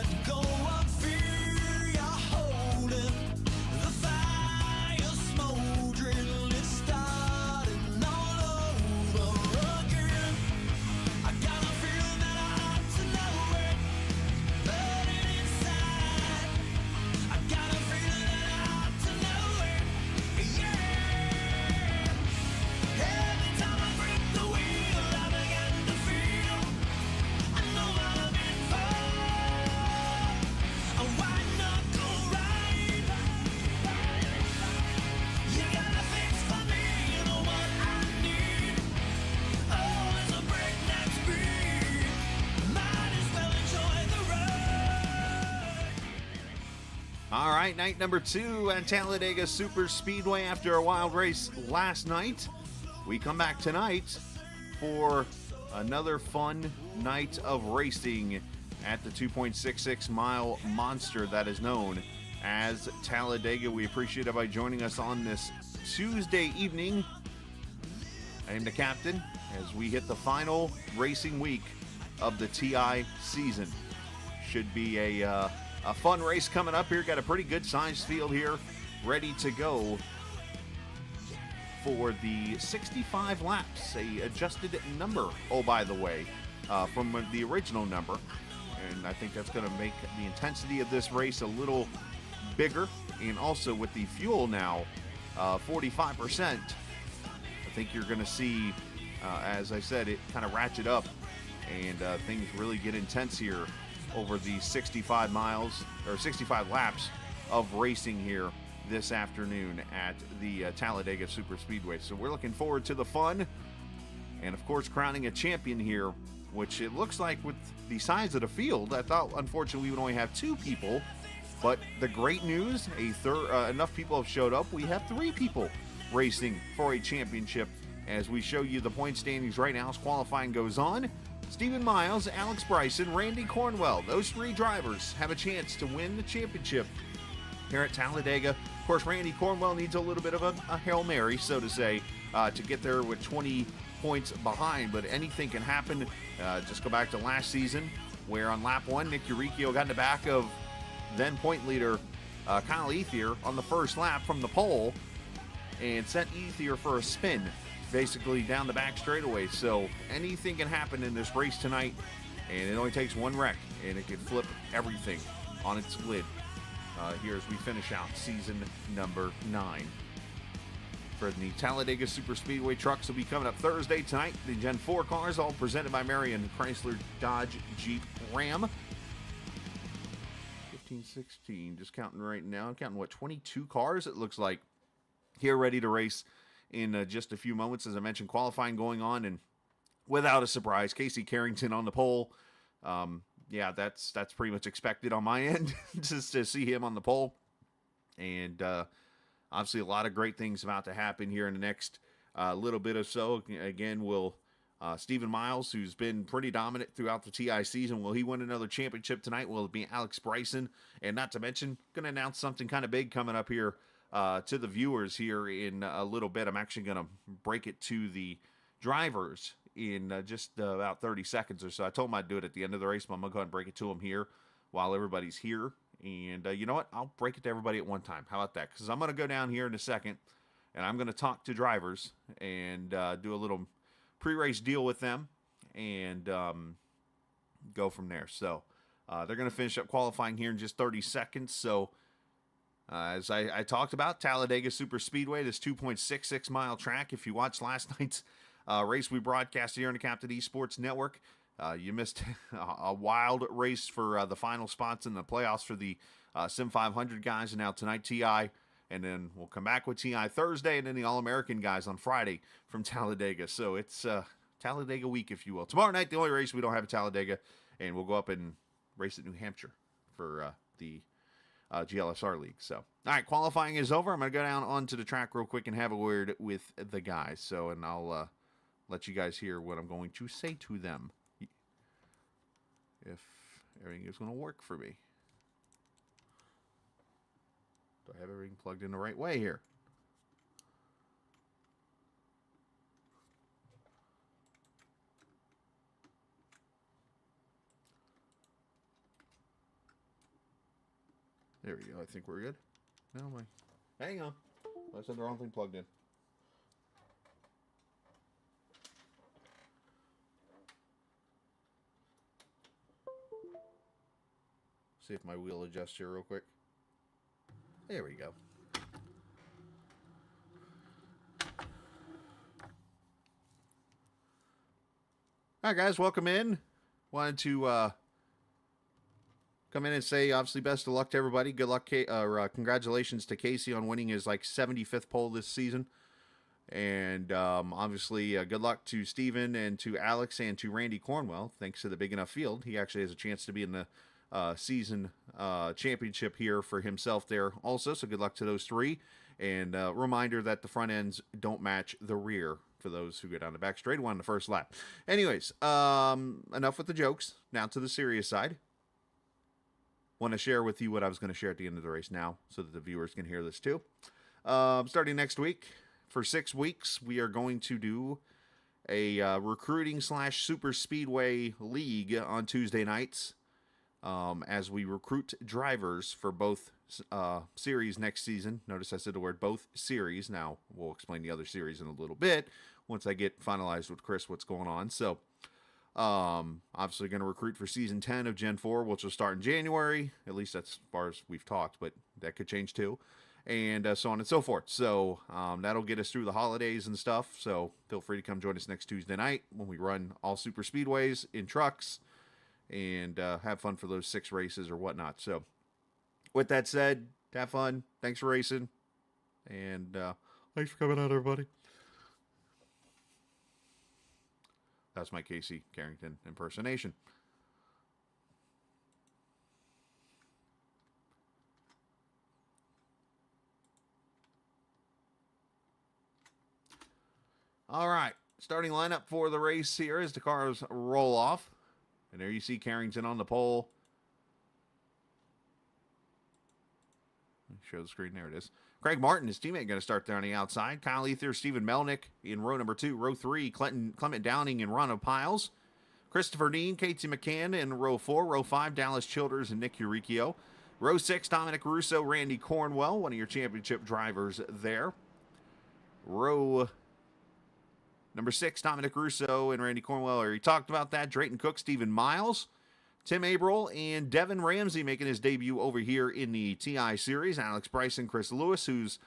let go of fear. You're holding the fire smoldering. It's starting all over again. I got a feeling that I ought to know it, burning inside. I got a feeling that I ought to know it, yeah. Every time I grip the wheel, I begin to feel I know what I'm in for. A white knuckle ride. You got a fix for me, you know what I need. Oh, it's a breakneck speed. Might as well enjoy the ride. All right, night number 2 at Talladega Superspeedway after a wild race last night. We come back tonight for another fun night of racing at the 2.66 mile monster that is known as Talladega. We appreciate everybody joining us on this Tuesday evening. I am the captain as we hit the final racing week of the TI season. Should be a fun race coming up here. Got a pretty good sized field here ready to go for the 65 laps, a adjusted number, oh, by the way, from the original number. And I think that's going to make the intensity of this race a little bigger. And also with the fuel now, 45%, I think you're going to see, as I said, it kind of ratchet up and things really get intense here over the 65 miles or 65 laps of racing here this afternoon at the Talladega Superspeedway. So we're looking forward to the fun and, of course, crowning a champion here, which it looks like with the size of the field, I thought, unfortunately, we would only have 2 people. But the great news, enough people have showed up. We have 3 people racing for a championship. As we show you the point standings right now as qualifying goes on, Stephen Miles, Alex Bryson, Randy Cornwell, those 3 drivers have a chance to win the championship here at Talladega. Of course, Randy Cornwell needs a little bit of a Hail Mary, so to say, to get there with 20 points behind, but anything can happen. Just go back to last season, where on lap 1, Nick Uricchio got in the back of then point leader Kyle Ethier on the first lap from the pole and sent Ethier for a spin, basically down the back straightaway. So anything can happen in this race tonight, and it only takes one wreck, and it could flip everything on its lid here as we finish out season number 9. For the Talladega Superspeedway trucks will be coming up Thursday tonight. The Gen 4 cars, all presented by Marion Chrysler Dodge Jeep Ram. 15, 16, just counting right now. I'm counting, 22 cars it looks like here ready to race in just a few moments. As I mentioned, qualifying going on, and without a surprise, Casey Carrington on the pole. Yeah, that's pretty much expected on my end, just to see him on the pole. And obviously a lot of great things about to happen here in the next little bit or so. Again, will Stephen Miles, who's been pretty dominant throughout the TI season, will he win another championship tonight? Will it be Alex Bryson? And not to mention, going to announce something kind of big coming up here to the viewers here in a little bit. I'm actually going to break it to the drivers in just about 30 seconds or so. I told them I'd do it at the end of the race, but I'm going to go ahead and break it to them here while everybody's here. And you know what? I'll break it to everybody at one time. How about that? Because I'm going to go down here in a second, and I'm going to talk to drivers and do a little pre-race deal with them and go from there. So they're going to finish up qualifying here in just 30 seconds. So as I talked about, Talladega Superspeedway, this 2.66 mile track. If you watched last night's race we broadcast here on the Captain Esports Network, you missed a wild race for the final spots in the playoffs for the Sim 500 guys, and now tonight TI, and then we'll come back with TI Thursday, and then the All-American guys on Friday from Talladega. So it's Talladega week, if you will. Tomorrow night, the only race we don't have at Talladega, and we'll go up and race at New Hampshire for the GLSR League. So, all right, qualifying is over. I'm going to go down onto the track real quick and have a word with the guys. So, and I'll let you guys hear what I'm going to say to them, if everything is going to work for me. Do I have everything plugged in the right way here? There we go. I think we're good. No, hang on. I said the wrong thing plugged in. See if my wheel adjusts here real quick. There we go. All right, guys, welcome in. Wanted to come in and say, obviously, best of luck to everybody. Good luck, congratulations to Casey on winning his 75th pole this season. And obviously, good luck to Steven and to Alex and to Randy Cornwell. Thanks to the Big Enough Field, he actually has a chance to be in the season championship here for himself there also. So good luck to those three. And reminder that the front ends don't match the rear for those who go down the back straight one on the first lap. Anyways, enough with the jokes. Now to the serious side. Want to share with you what I was going to share at the end of the race now so that the viewers can hear this too. Starting next week, for 6 weeks, we are going to do a recruiting / super speedway league on Tuesday nights as we recruit drivers for both series next season. Notice I said the word both series. Now, we'll explain the other series in a little bit once I get finalized with Chris what's going on. So, obviously going to recruit for season 10 of Gen 4, which will start in January. At least that's as far as we've talked, but that could change too. And so on and so forth. So that'll get us through the holidays and stuff. So feel free to come join us next Tuesday night when we run all super speedways in trucks and have fun for those 6 races or whatnot. So with that said, have fun. Thanks for racing. And thanks for coming out, everybody. That's my Casey Carrington impersonation. All right, starting lineup for the race here as the cars roll off. And there you see Carrington on the pole. Show the screen, there it is. Craig Martin, his teammate, going to start there on the outside. Kyle Ether, Stephen Melnick in row number 2. Row 3, Clement Downing and Ronald Piles. Christopher Dean, Casey McCann in row 4. Row 5, Dallas Childers and Nick Uricchio. Row 6, Dominic Russo, Randy Cornwell, one of your championship drivers there. Row number 6, Dominic Russo and Randy Cornwell. Already talked about that. Drayton Cook, Stephen Miles. Tim Abril and Devin Ramsey making his debut over here in the TI Series. Alex Bryson, Chris Lewis, who's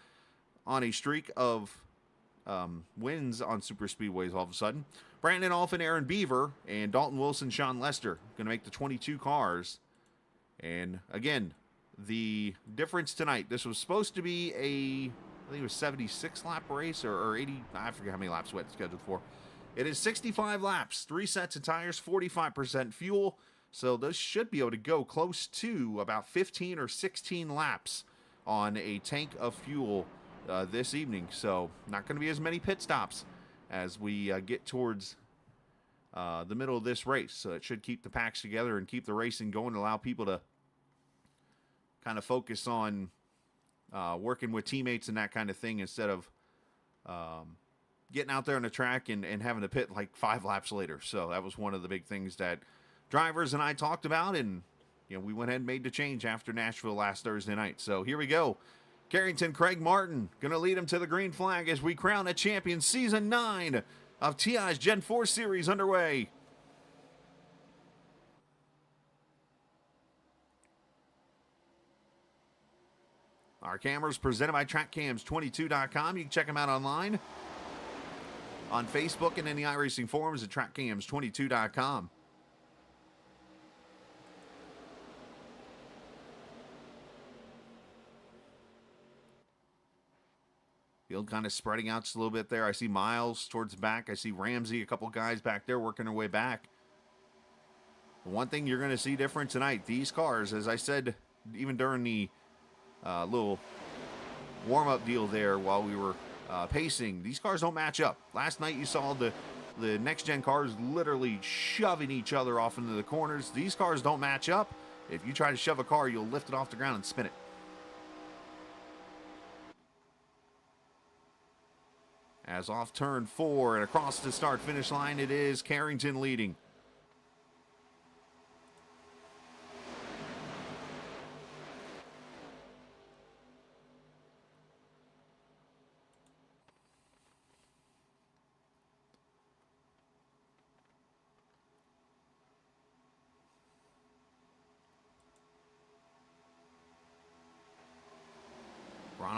on a streak of wins on super speedways all of a sudden. Brandon Alphin, Aaron Beaver, and Dalton Wilson, Sean Lester going to make the 22 cars. And again, the difference tonight, this was supposed to be I think it was 76 lap race or 80. I forget how many laps we had scheduled for. It is 65 laps, 3 sets of tires, 45% fuel. So those should be able to go close to about 15 or 16 laps on a tank of fuel this evening. So not going to be as many pit stops as we get towards the middle of this race. So it should keep the packs together and keep the racing going and allow people to kind of focus on working with teammates and that kind of thing instead of getting out there on the track and having to pit like 5 laps later. So that was one of the big things that drivers and I talked about, and we went ahead and made the change after Nashville last Thursday night. So here we go. Carrington, Craig Martin, going to lead him to the green flag as we crown a champion. Season 9 of TI's Gen 4 Series underway. Our cameras presented by TrackCams22.com. You can check them out online on Facebook and in the iRacing forums at TrackCams22.com. Field kind of spreading out just a little bit there. I see Miles towards the back. I see Ramsey, a couple guys back there working their way back. The one thing you're going to see different tonight, these cars, as I said, even during the little warm-up deal there while we were pacing, these cars don't match up. Last night you saw the next-gen cars literally shoving each other off into the corners. These cars don't match up. If you try to shove a car, you'll lift it off the ground and spin it. As off turn 4 and across the start-finish line, it is Carrington leading.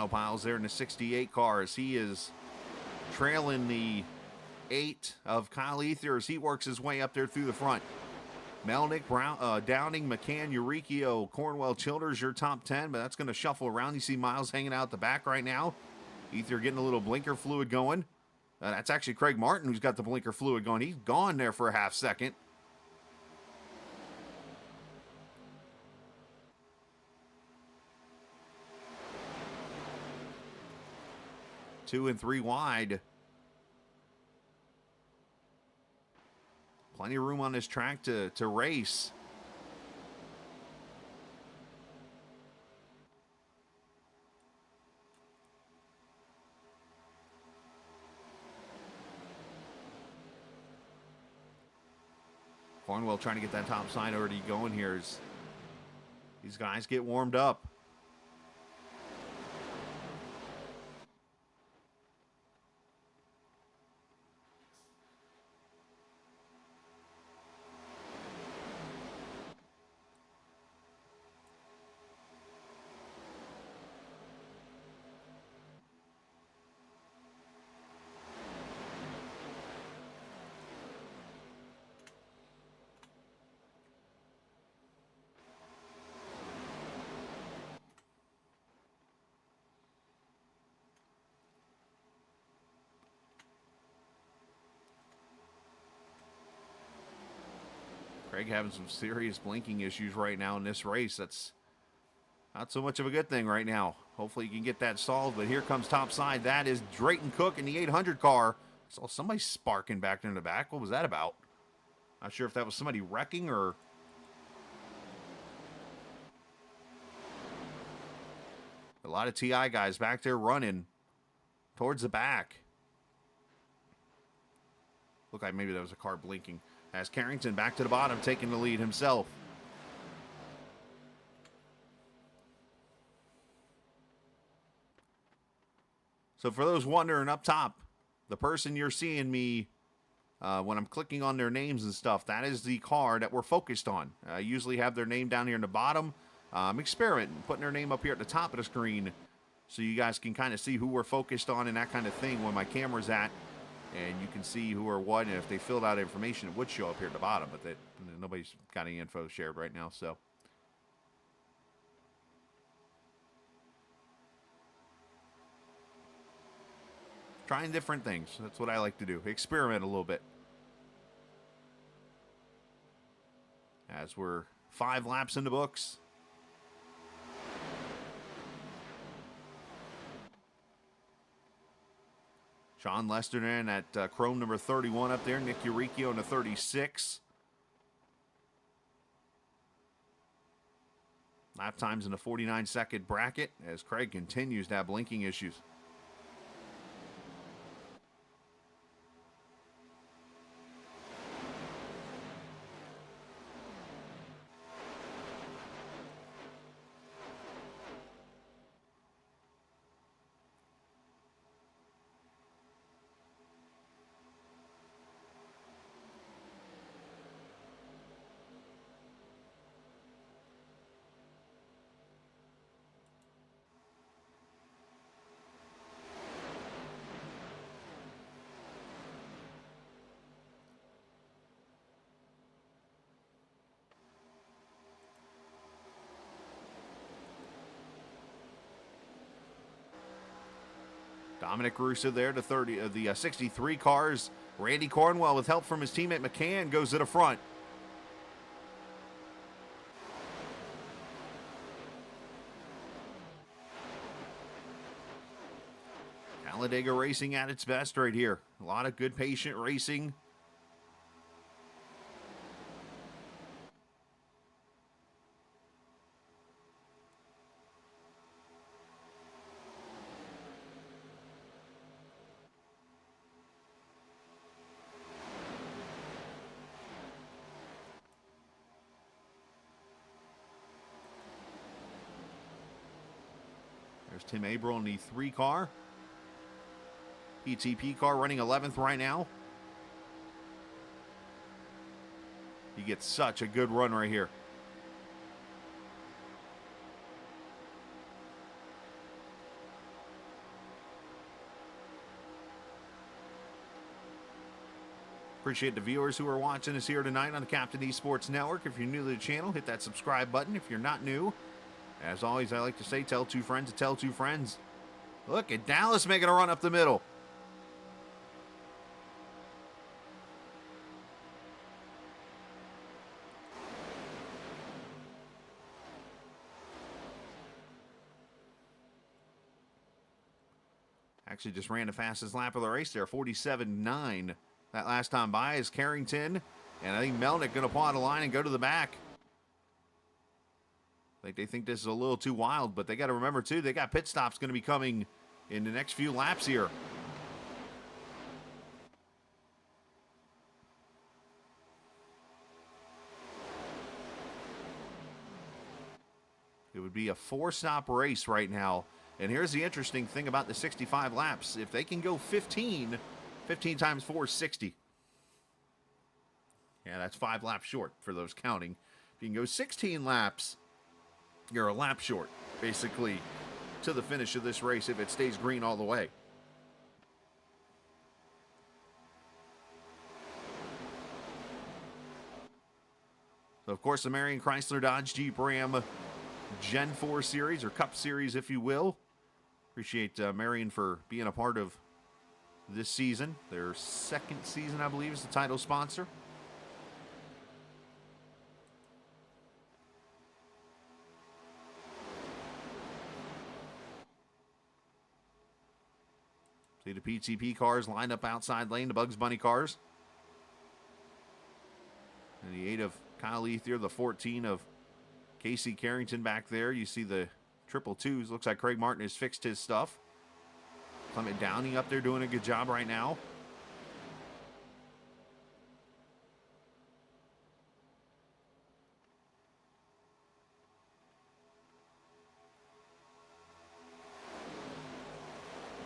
shadow piles there in the 68 cars. He is trailing the 8 of Kyle Ether as he works his way up there through the front. Melnick, Brown, Downing, McCann, Eurykio, Cornwell, Childers, your top 10, but that's going to shuffle around. You see Miles hanging out the back right now. Ether getting a little blinker fluid going. That's actually Craig Martin who's got the blinker fluid going. He's gone there for a half second. Two and three wide. Plenty of room on this track to race. Cornwell trying to get that top side already going here as these guys get warmed up. Craig having some serious blinking issues right now in this race. That's not so much of a good thing right now. Hopefully you can get that solved, but here comes top side. That is Drayton Cook in the 800 car. I saw somebody sparking back there in the back. What was that about? Not sure if that was somebody wrecking or... A lot of TI guys back there running towards the back. Looked like maybe there was a car blinking. As Carrington back to the bottom, taking the lead himself. So for those wondering up top, the person you're seeing me when I'm clicking on their names and stuff, that is the car that we're focused on. I usually have their name down here in the bottom. I'm experimenting, putting their name up here at the top of the screen so you guys can kind of see who we're focused on and that kind of thing when my camera's at. And you can see who or what, and if they filled out information, it would show up here at the bottom, but nobody's got any info shared right now, so. Trying different things. That's what I like to do. Experiment a little bit. As we're 5 laps in the books. Sean Lesterton at chrome number 31 up there. Nick Eurykio in the 36. Lap times in the 49-second bracket as Craig continues to have blinking issues. Dominic Russo there to 30 of the 63 cars. Randy Cornwell with help from his teammate McCann goes to the front. Talladega racing at its best right here. A lot of good patient racing. There's Tim Abril in the 3 car. PTP car running 11th right now. He gets such a good run right here. Appreciate the viewers who are watching us here tonight on the Captain Esports Network. If you're new to the channel, hit that subscribe button. If you're not new, as always, I like to say, tell two friends to tell two friends. Look at Dallas making a run up the middle. Actually just ran the fastest lap of the race there, 47.9. That last time by is Carrington. And I think Melnick going to paw the line and go to the back. They think this is a little too wild, but they got to remember, too, they got pit stops going to be coming in the next few laps here. It would be a 4-stop race right now. And here's the interesting thing about the 65 laps. If they can go 15 times 4 is 60. Yeah, that's 5 laps short for those counting. If you can go 16 laps, you're a lap short, basically, to the finish of this race if it stays green all the way. So, of course, the Marion Chrysler Dodge Jeep Ram Gen 4 Series, or Cup Series, if you will. Appreciate Marion for being a part of this season. Their second season, I believe, is the title sponsor. See the PTP cars lined up outside lane, the Bugs Bunny cars. And the 8 of Kyle Ethier, the 14 of Casey Carrington back there. You see the 222s. Looks like Craig Martin has fixed his stuff. Clement Downey up there doing a good job right now.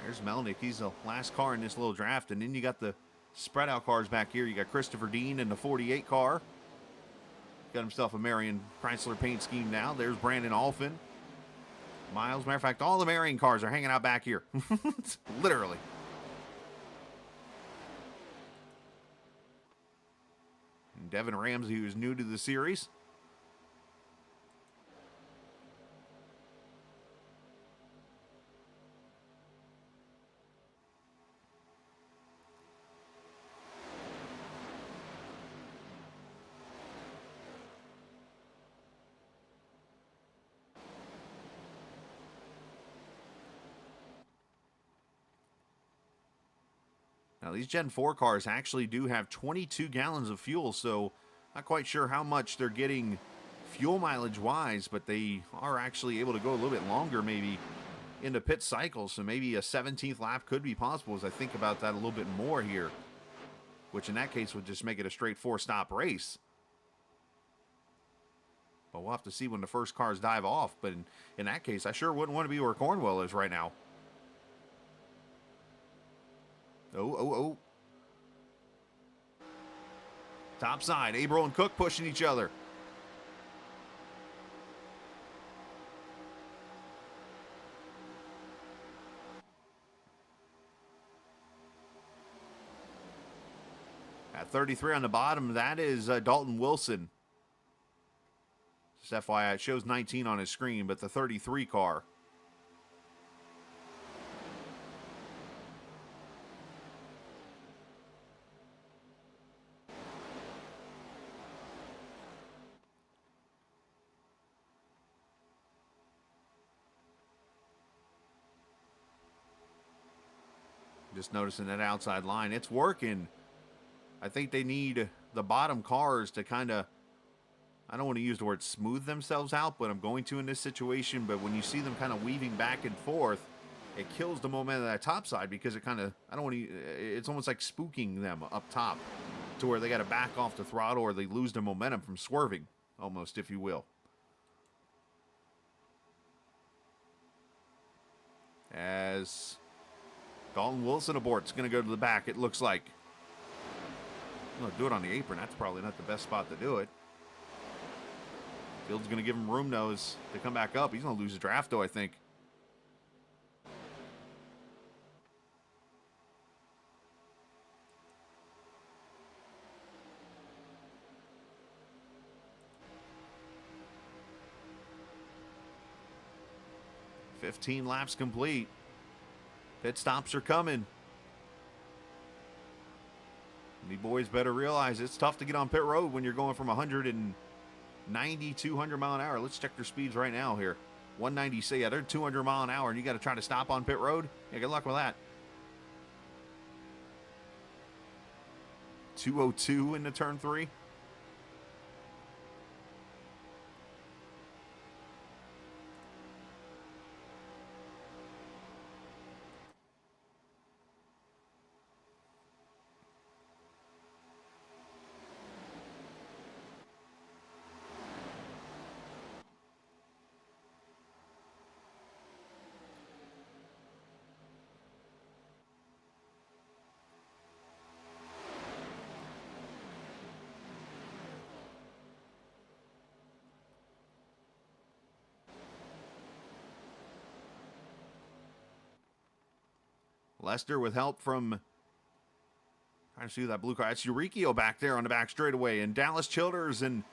There's Melnick. He's the last car in this little draft. And then you got the spread out cars back here. You got Christopher Dean in the 48 car. Got himself a Marion Chrysler paint scheme now. There's Brandon Alphin. Miles. Matter of fact, all the Marion cars are hanging out back here. Literally. And Devin Ramsey, who's new to the series. Now, these Gen 4 cars actually do have 22 gallons of fuel, so not quite sure how much they're getting fuel mileage-wise, but they are actually able to go a little bit longer maybe into pit cycles, so maybe a 17th lap could be possible as I think about that a little bit more here, which in that case would just make it a straight 4-stop race. But we'll have to see when the first cars dive off, but in that case, I sure wouldn't want to be where Cornwell is right now. Oh. Top side, Abril and Cook pushing each other. At 33 on the bottom, that is Dalton Wilson. Just FYI, it shows 19 on his screen, but the 33 car. Just noticing that outside line. It's working. I think they need the bottom cars to kind of, I don't want to use the word smooth themselves out, but I'm going to in this situation. But when you see them kind of weaving back and forth, it kills the momentum of that top side because it kind of, I don't want to, it's almost like spooking them up top to where they got to back off the throttle or they lose the momentum from swerving, almost, if you will. As Dalton Wilson aborts, going to go to the back, it looks like. No, do it on the apron. That's probably not the best spot to do it. Field's going to give him room nose to come back up. He's going to lose the draft, though, I think. 15 laps complete. Pit stops are coming. And you boys better realize it's tough to get on pit road when you're going from 190, 200 mile an hour. Let's check their speeds right now here. 190, say, yeah, they're 200 mile an hour, and you got to try to stop on pit road? Yeah, good luck with that. 202 into turn 3. Lester with help from, trying to see that blue car. It's Eurykio back there on the back straightaway. And Dallas Childers and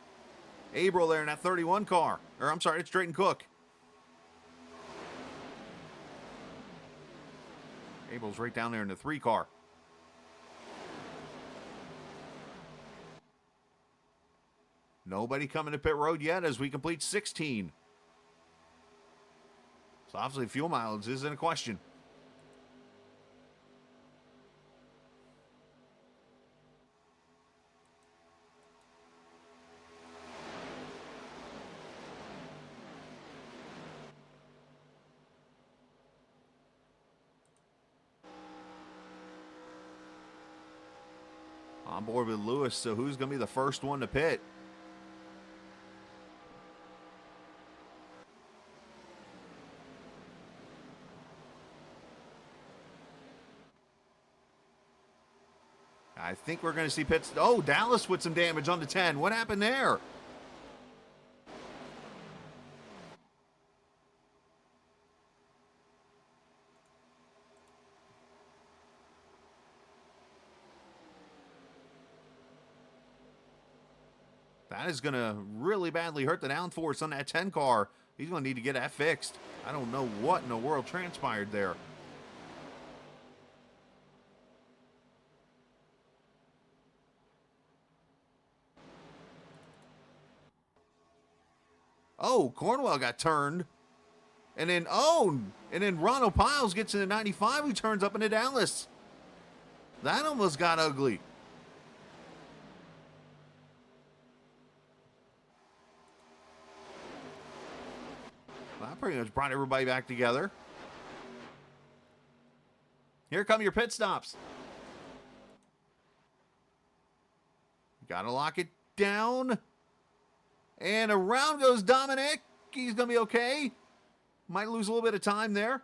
Abril there in that 31 car. Or I'm sorry, it's Drayton Cook. Abel's right down there in the 3 car. Nobody coming to pit road yet as we complete 16. So obviously fuel mileage isn't a question. On board with Lewis, so who's going to be the first one to pit? I think we're going to see pits. Oh, Dallas with some damage on the 10. What happened there? That is going to really badly hurt the downforce on that 10 car. He's going to need to get that fixed. I don't know what in the world transpired there. Oh, Cornwell got turned. And then Ronald Piles gets into 95, who turns up into Dallas. That almost got ugly. That pretty much brought everybody back together. Here come your pit stops. Gotta lock it down. And around goes Dominic. He's going to be okay. Might lose a little bit of time there.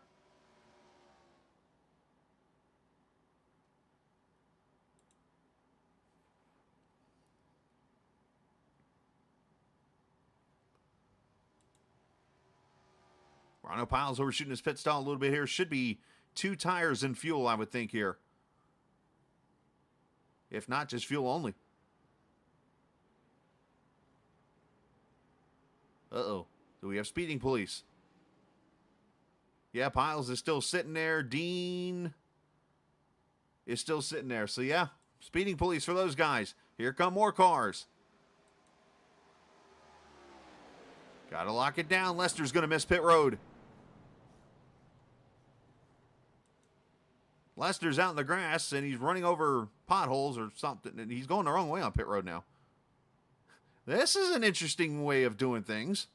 Ronald Piles overshooting his pit stall a little bit here. Should be 2 tires and fuel, I would think, here. If not, just fuel only. Uh-oh. Do we have speeding police? Yeah, Piles is still sitting there. Dean is still sitting there. So, yeah, speeding police for those guys. Here come more cars. Got to lock it down. Lester's going to miss pit road. Lester's out in the grass, and he's running over potholes or something. And he's going the wrong way on pit road now. This is an interesting way of doing things.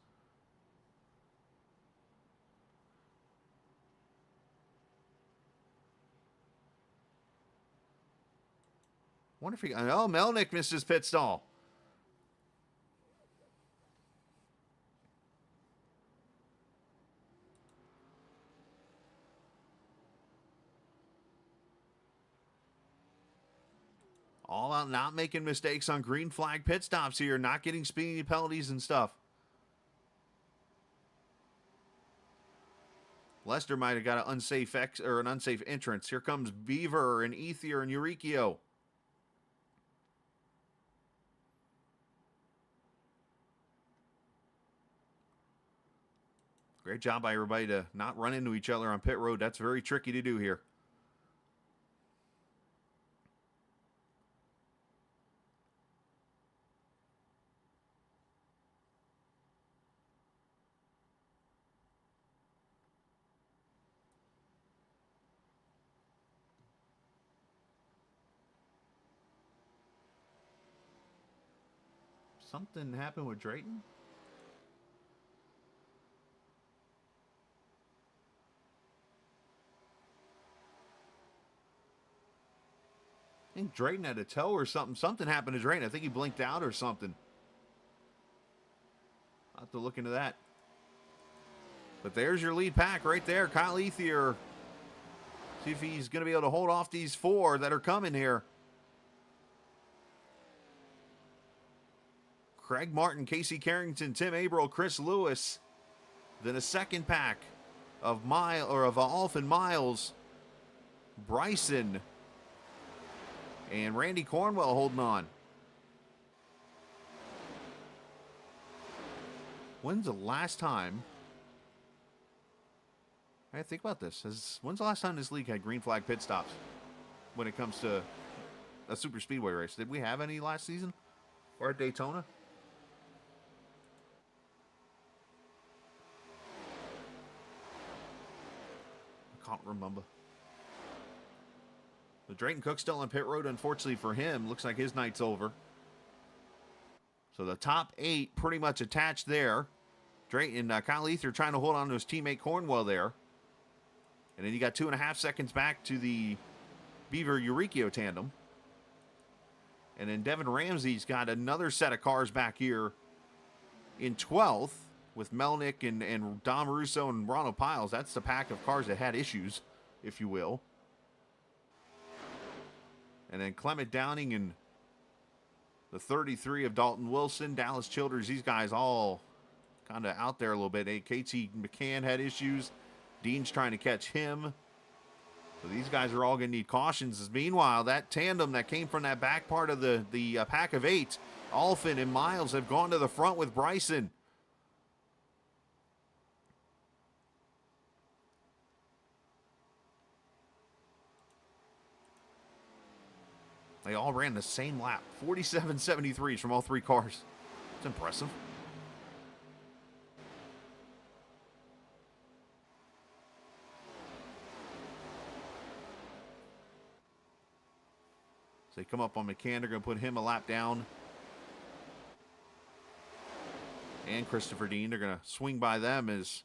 Wonder if he... Oh, Melnick missed his pit stall. All out not making mistakes on green flag pit stops here, not getting speeding penalties and stuff. Lester might have got an unsafe an unsafe entrance. Here comes Beaver and Ethier and Eurykio. Great job by everybody to not run into each other on pit road. That's very tricky to do here. Something happened with Drayton? I think Drayton had a tow or something. Something happened to Drayton. I think he blinked out or something. I'll have to look into that. But there's your lead pack right there. Kyle Ethier. See if he's going to be able to hold off these four that are coming here. Craig Martin, Casey Carrington, Tim Averill, Chris Lewis. Then a second pack of Alf and Miles, Bryson, and Randy Cornwell holding on. When's the last time? I think about this. When's the last time this league had green flag pit stops when it comes to a super speedway race? Did we have any last season or at Daytona? I can't remember. The Drayton Cook still on pit road. Unfortunately for him, looks like his night's over. So the top 8 pretty much attached there. Drayton and Kyle Ether trying to hold on to his teammate Cornwell there. And then you got 2.5 seconds back to the Beaver Eurykio tandem. And then Devin Ramsey's got another set of cars back here in 12th with Melnick and Dom Russo and Ronald Piles. That's the pack of cars that had issues, if you will. And then Clement Downing and the 33 of Dalton Wilson, Dallas Childers, these guys all kind of out there a little bit. Hey, KT McCann had issues. Dean's trying to catch him. So these guys are all going to need cautions. Meanwhile, that tandem that came from that back part of the pack of 8, Alfin and Miles have gone to the front with Bryson. They all ran the same lap. 47.73s from all 3 cars. It's impressive. So they come up on McCann. They're going to put him a lap down. And Christopher Dean. They're going to swing by them as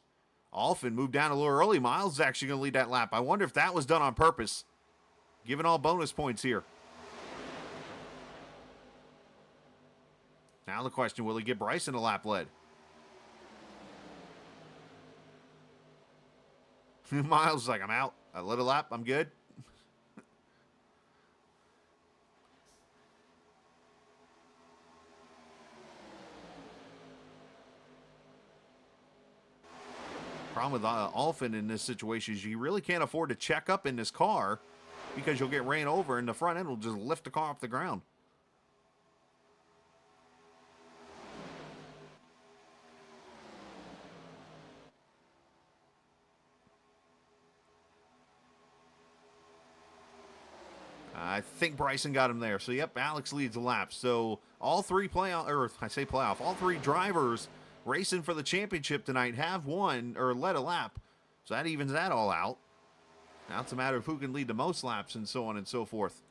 Alfin moved down a little early. Miles is actually going to lead that lap. I wonder if that was done on purpose. Giving all bonus points here. Now the question, will he get Bryson a lap lead? Miles is like, I'm out. I led a lap. I'm good. Problem with Alfin in this situation is you really can't afford to check up in this car because you'll get ran over and the front end will just lift the car off the ground. I think Bryson got him there. So, yep, Alex leads the lap. So, all 3 all 3 drivers racing for the championship tonight have won or led a lap. So, that evens that all out. Now it's a matter of who can lead the most laps and so on and so forth.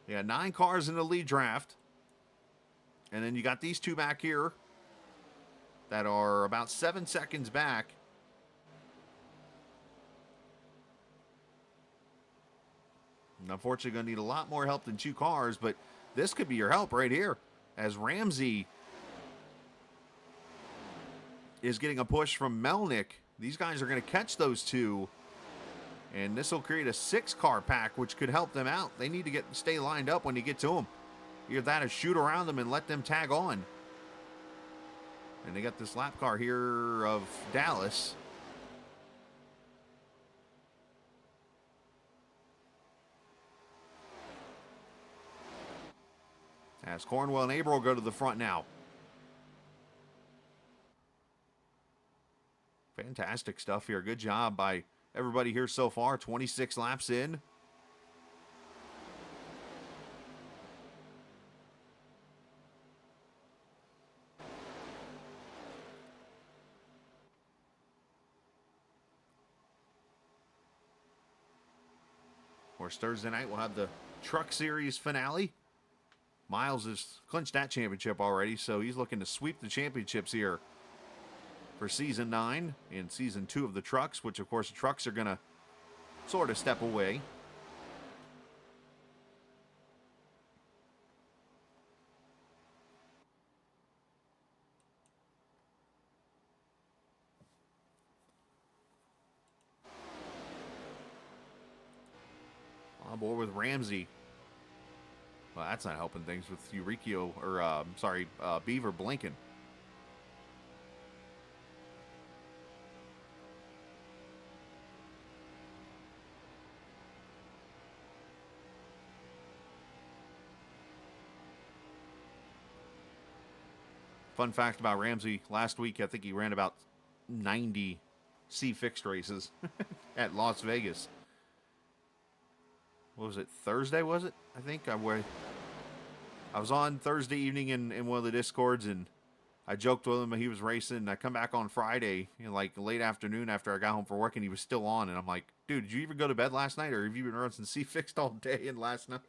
You got 9 cars in the lead draft. And then you got these 2 back here that are about 7 seconds back. And unfortunately, going to need a lot more help than 2 cars, but this could be your help right here. As Ramsey is getting a push from Melnick. These guys are going to catch those 2. And this will create a 6-car pack, which could help them out. They need to stay lined up when you get to them. Either that or shoot around them and let them tag on. And they got this lap car here of Dallas. As Cornwell and Averill go to the front now. Fantastic stuff here. Good job by everybody here so far. 26 laps in. Of course, Thursday night we'll have the Truck Series finale. Miles has clinched that championship already, so he's looking to sweep the championships here for Season 9 and Season 2 of the Trucks, which, of course, the Trucks are going to sort of step away. On board with Ramsey. Well, that's not helping things with Eurykio, or, Beaver blinking. Fun fact about Ramsey, last week I think he ran about 90 C-fixed races at Las Vegas. What was it, Thursday, was it? I think I was on Thursday evening in one of the Discords, and I joked with him that he was racing, and I come back on Friday, like late afternoon after I got home from work, and he was still on, and I'm like, dude, did you even go to bed last night, or have you been running C-fixed all day and last night?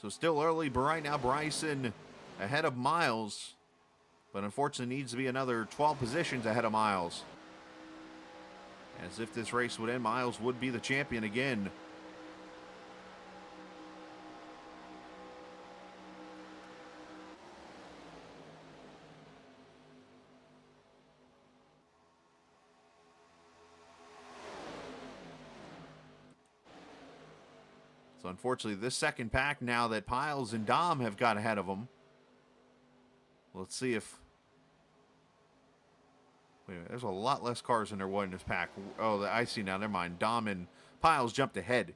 So still early, but right now Bryson ahead of Miles, but unfortunately needs to be another 12 positions ahead of Miles. As if this race would end, Miles would be the champion again. So unfortunately, this second pack, now that Piles and Dom have got ahead of them. Let's see if... Wait a minute, there's a lot less cars than there was in this pack. Oh, I see now, never mind. Dom and Piles jumped ahead.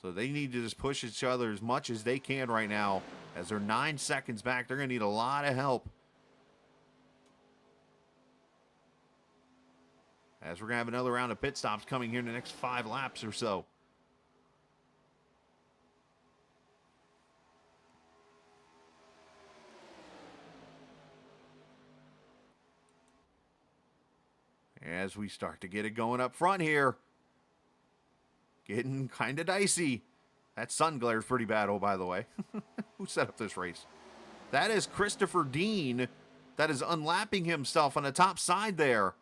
So they need to just push each other as much as they can right now. As they're 9 seconds back, they're going to need a lot of help. As we're going to have another round of pit stops coming here in the next 5 laps or so. As we start to get it going up front here. Getting kind of dicey. That sun glare is pretty bad, oh, by the way. Who set up this race? That is Christopher Dean. That is unlapping himself on the top side there.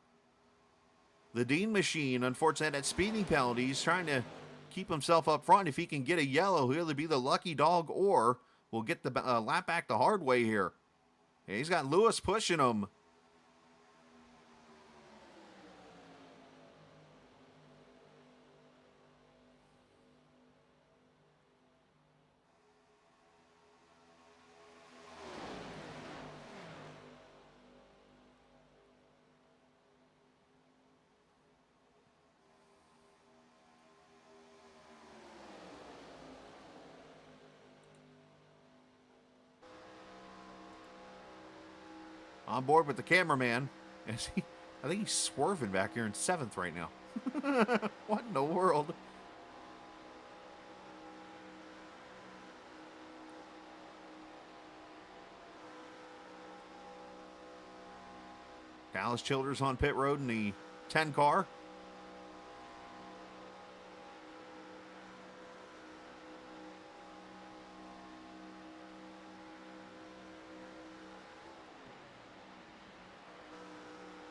The Dean machine, unfortunately, had speeding penalty. He's trying to keep himself up front. If he can get a yellow, he'll either be the lucky dog or will get the lap back the hard way here. Yeah, he's got Lewis pushing him. On board with the cameraman. I think he's swerving back here in 7th right now. What in the world? Dallas Childers on pit road in the 10 car.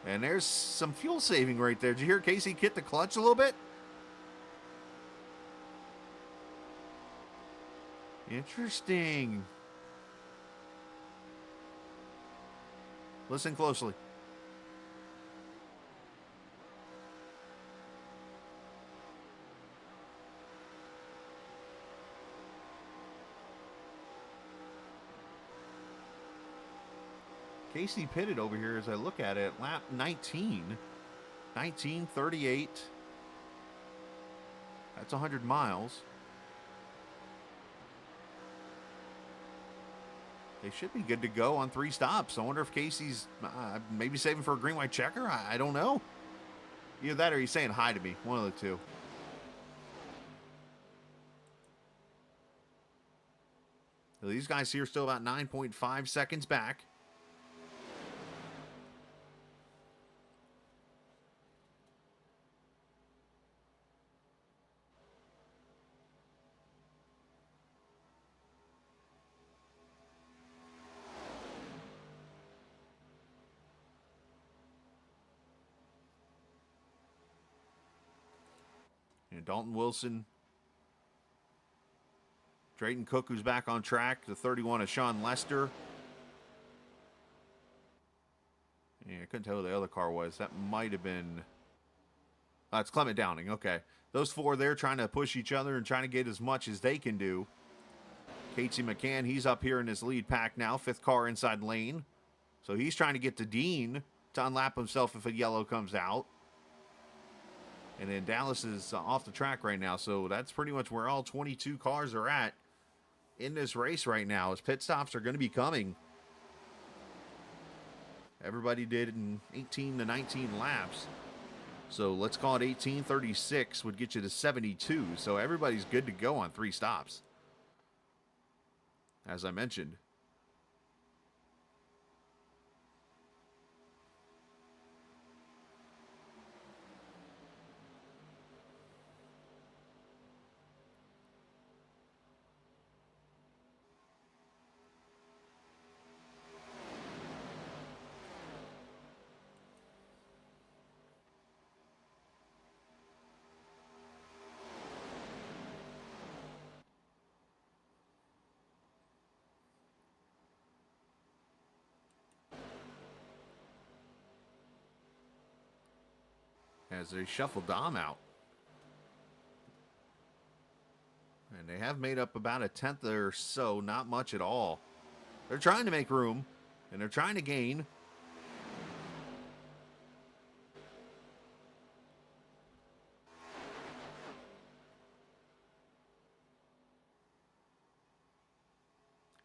And there's some fuel saving right there. Did you hear Casey hit the clutch a little bit? Interesting. Listen closely. Casey pitted over here as I look at it. Lap 19. 19:38. That's 100 miles. They should be good to go on 3 stops. I wonder if Casey's maybe saving for a green white checker. I don't know. Either that or he's saying hi to me. One of the two. So these guys here still about 9.5 seconds back. And Dalton Wilson. Drayton Cook, who's back on track. The 31 of Sean Lester. Yeah, I couldn't tell who the other car was. That might have been... it's Clement Downing. Okay. Those 4 there trying to push each other and trying to get as much as they can do. Casey McCann, he's up here in this lead pack now. 5th car inside lane. So he's trying to get to Dean to unlap himself if a yellow comes out. And then Dallas is off the track right now. So that's pretty much where all 22 cars are at in this race right now, as pit stops are going to be coming. Everybody did in 18 to 19 laps. So let's call it 18:36 would get you to 72. So everybody's good to go on 3 stops, as I mentioned. As they shuffle Dom out. And they have made up about a 10th or so, not much at all. They're trying to make room, and they're trying to gain.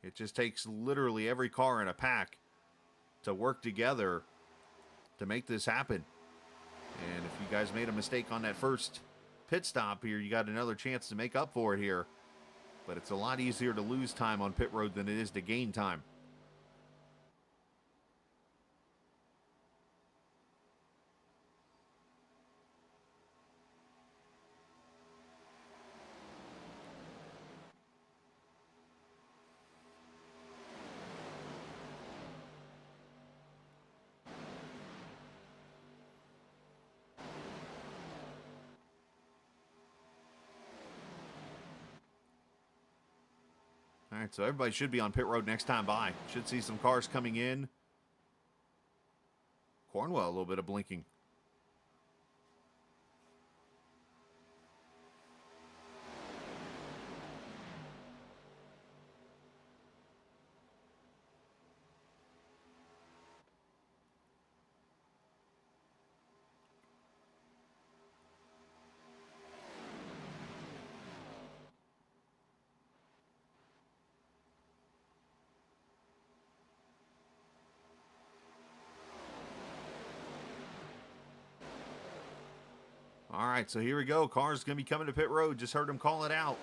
It just takes literally every car in a pack to work together to make this happen. And if you guys made a mistake on that first pit stop here, you got another chance to make up for it here. But it's a lot easier to lose time on pit road than it is to gain time. All right, so everybody should be on pit road next time by. Should see some cars coming in. Cornwell, a little bit of blinking. All right, so here we go. Cars going to be coming to pit road. Just heard them call it out.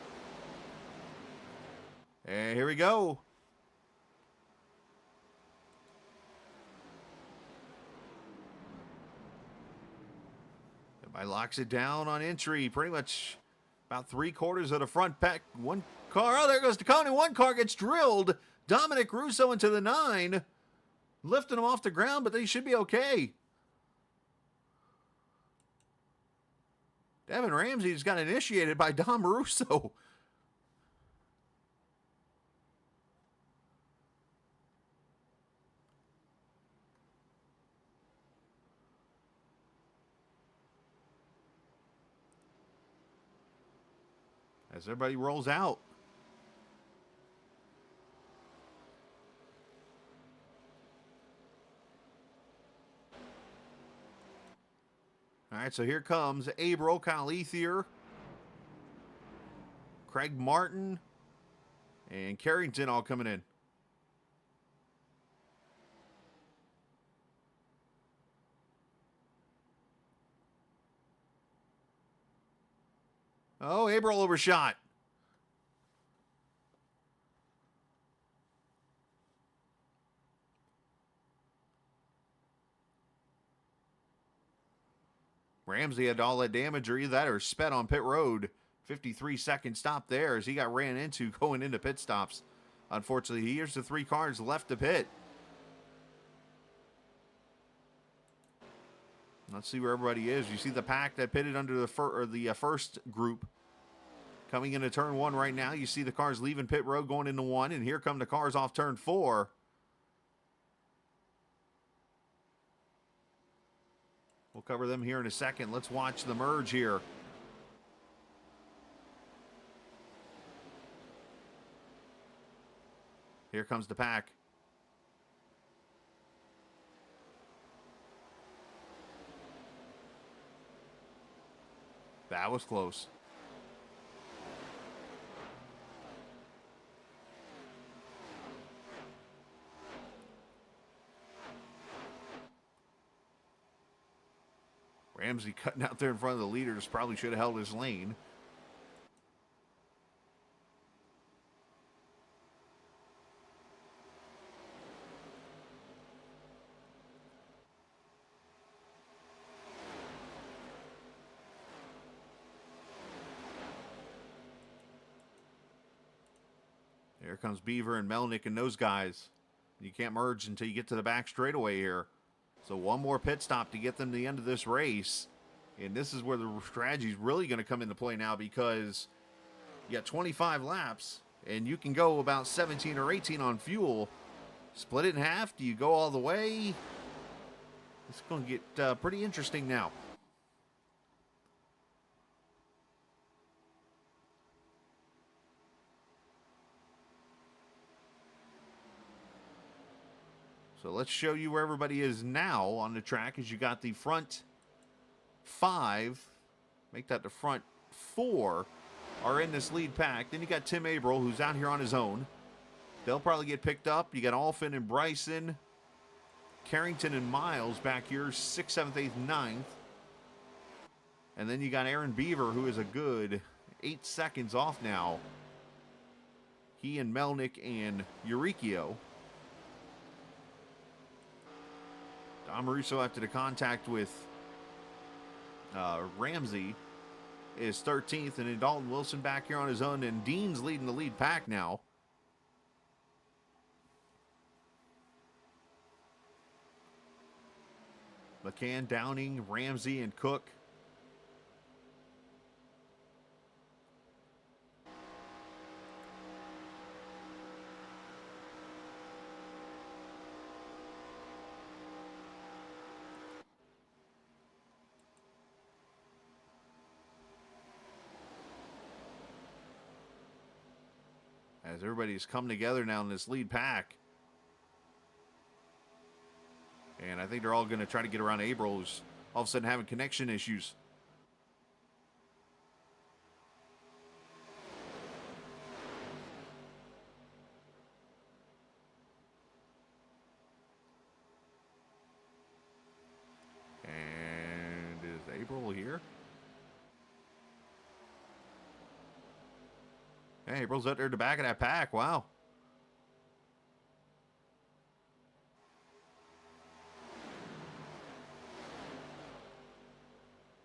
And here we go. Everybody locks it down on entry. Pretty much about 3/4 of the front pack. One car. Oh, there goes Tacone. One car gets drilled. Dominic Russo into the 9. Lifting them off the ground, but they should be okay. Devin Ramsey just got initiated by Dom Russo. As everybody rolls out. All right, so here comes Abel, Kyle Ethier, Craig Martin, and Carrington all coming in. Oh, Abel overshot. Ramsey had all that damage, or either that or sped on pit road. 53-second stop there as he got ran into going into pit stops. Unfortunately, here's the 3 cars left to pit. Let's see where everybody is. You see the pack that pitted under the first group coming into turn 1 right now. You see the cars leaving pit road going into 1, and here come the cars off turn 4. We'll cover them here in a second. Let's watch the merge here. Here comes the pack. That was close. Ramsey cutting out there in front of the leaders. Probably should have held his lane. Here comes Beaver and Melnick and those guys. You can't merge until you get to the back straightaway here. So one more pit stop to get them to the end of this race. And this is where the strategy is really going to come into play now, because you got 25 laps and you can go about 17 or 18 on fuel. Split it in half. Do you go all the way? It's going to get pretty interesting now. So let's show you where everybody is now on the track, as you got the front 5, make that the front 4, are in this lead pack. Then you got Tim Averill, who's out here on his own. They'll probably get picked up. You got Alfin and Bryson, Carrington and Miles back here, 6th, 7th, 8th, 9th. And then you got Aaron Beaver, who is a good 8 seconds off now. He and Melnick and Eurykio. Dom Russo, after the contact with Ramsey, is 13th, and then Dalton Wilson back here on his own, and Dean's leading the lead pack now. McCann, Downing, Ramsey, and Cook. As everybody's come together now in this lead pack. And I think they're all going to try to get around Averill, who's all of a sudden having connection issues. And is Averill here? Hey, Averill's up there at the back of that pack. Wow.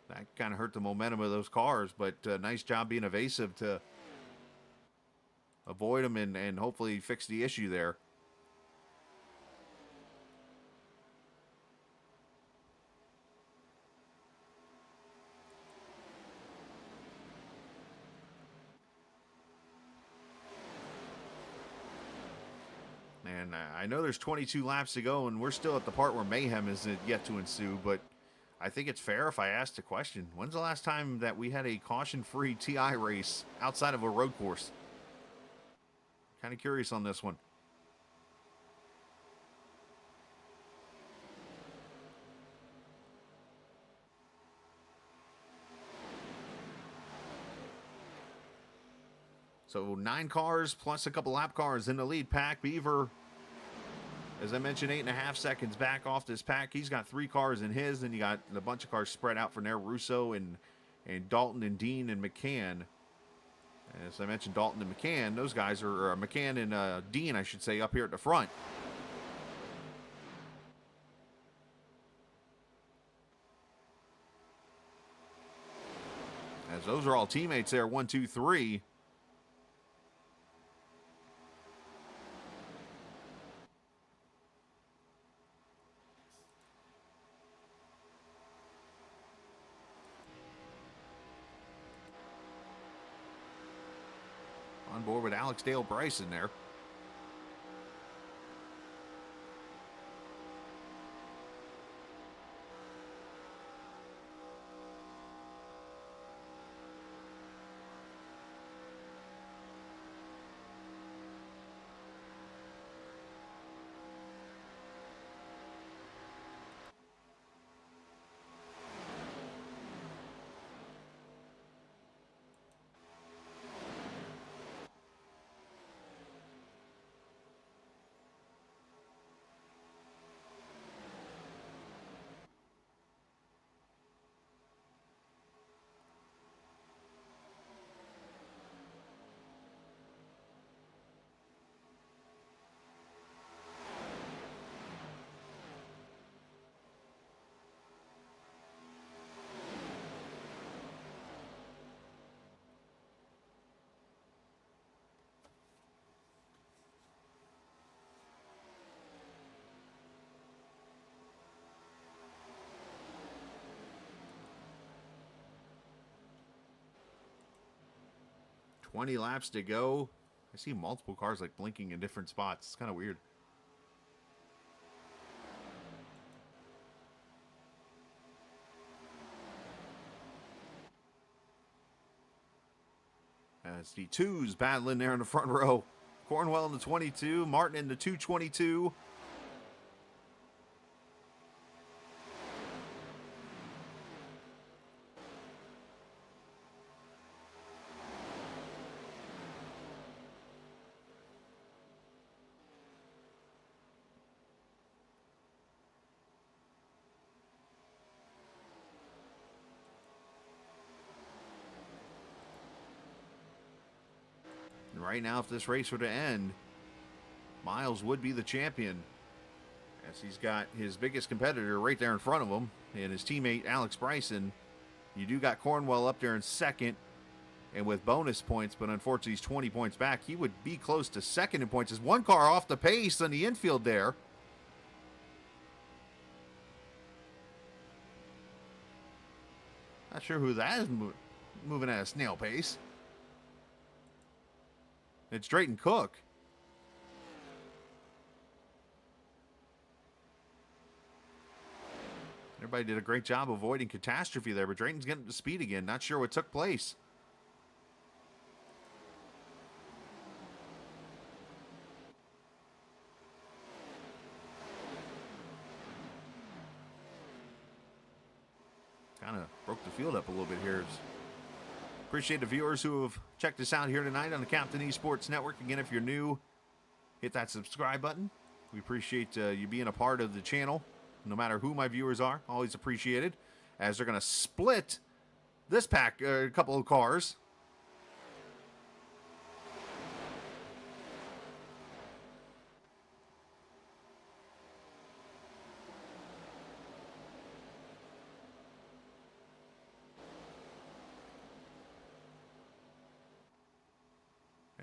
That kind of hurt the momentum of those cars, but nice job being evasive to avoid them and hopefully fix the issue there. And I know there's 22 laps to go, and we're still at the part where mayhem is yet to ensue, but I think it's fair if I ask the question. When's the last time that we had a caution-free TI race outside of a road course? Kind of curious on this one. So 9 cars plus a couple lap cars in the lead pack. Beaver, as I mentioned, 8.5 seconds back off this pack. He's got 3 cars in his, and you got a bunch of cars spread out from there. Russo and Dalton and Dean and McCann. As I mentioned, Dalton and McCann, those guys are McCann and Dean, I should say, up here at the front. As those are all teammates there, 1, 2, 3. On board with Alex Dale Bryson there. $20 laps to go. I see multiple cars like blinking in different spots. It's kind of weird. As the 2s battling there in the front row. Cornwell in the 22, Martin in the 222. Right now, if this race were to end, Miles would be the champion, as he's got his biggest competitor right there in front of him and his teammate Alex Bryson. You do got Cornwell up there in second and with bonus points, but unfortunately he's 20 points back. He would be close to second in points. There's one car off the pace on the infield there. Not sure who that is moving at a snail pace. It's Drayton Cook. Everybody did a great job avoiding catastrophe there, but Drayton's getting to speed again. Not sure what took place. Kind of broke the field up a little bit here. Appreciate the viewers who have checked us out here tonight on the Captain Esports Network. Again, if you're new, hit that subscribe button. We appreciate you being a part of the channel, no matter who my viewers are. Always appreciated. As they're going to split this pack, a couple of cars.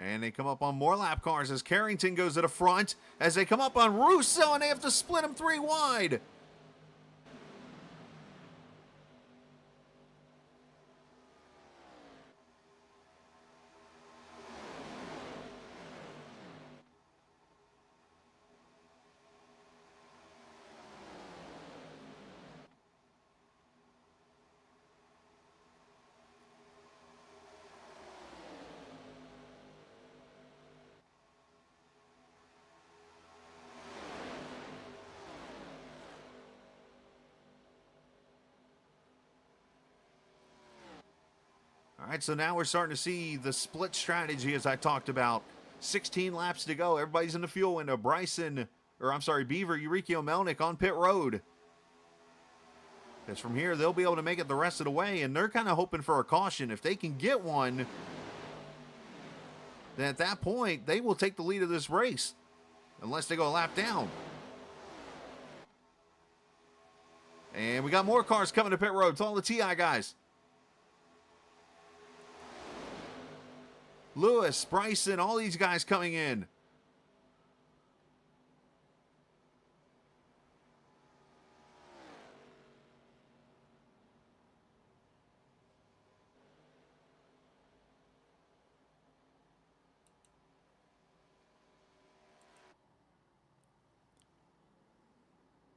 And they come up on more lap cars as Carrington goes to the front. As they come up on Russo, and they have to split him 3 wide. right, so now we're starting to see the split strategy as I talked about. 16 laps to go. Everybody's in the fuel window. Beaver, Eurykio, Melnick on pit road. Because from here, they'll be able to make it the rest of the way, and they're kind of hoping for a caution. If they can get one, then at that point, they will take the lead of this race, unless they go a lap down. And we got more cars coming to pit road. It's all the TI guys. Lewis, Bryson, all these guys coming in.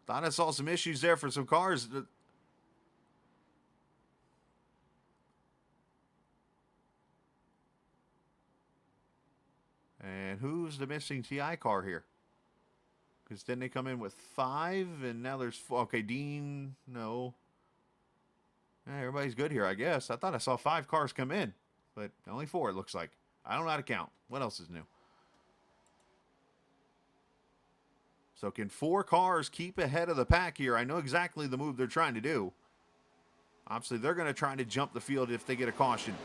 Thought I saw some issues there for some cars. And who's the missing TI car here? Because then they come in with 5, and now there's 4. Okay, Dean, no. Everybody's good here, I guess. I thought I saw 5 cars come in, but only 4 it looks like. I don't know how to count. What else is new? So can 4 cars keep ahead of the pack here? I know exactly the move they're trying to do. Obviously, they're going to try to jump the field if they get a caution.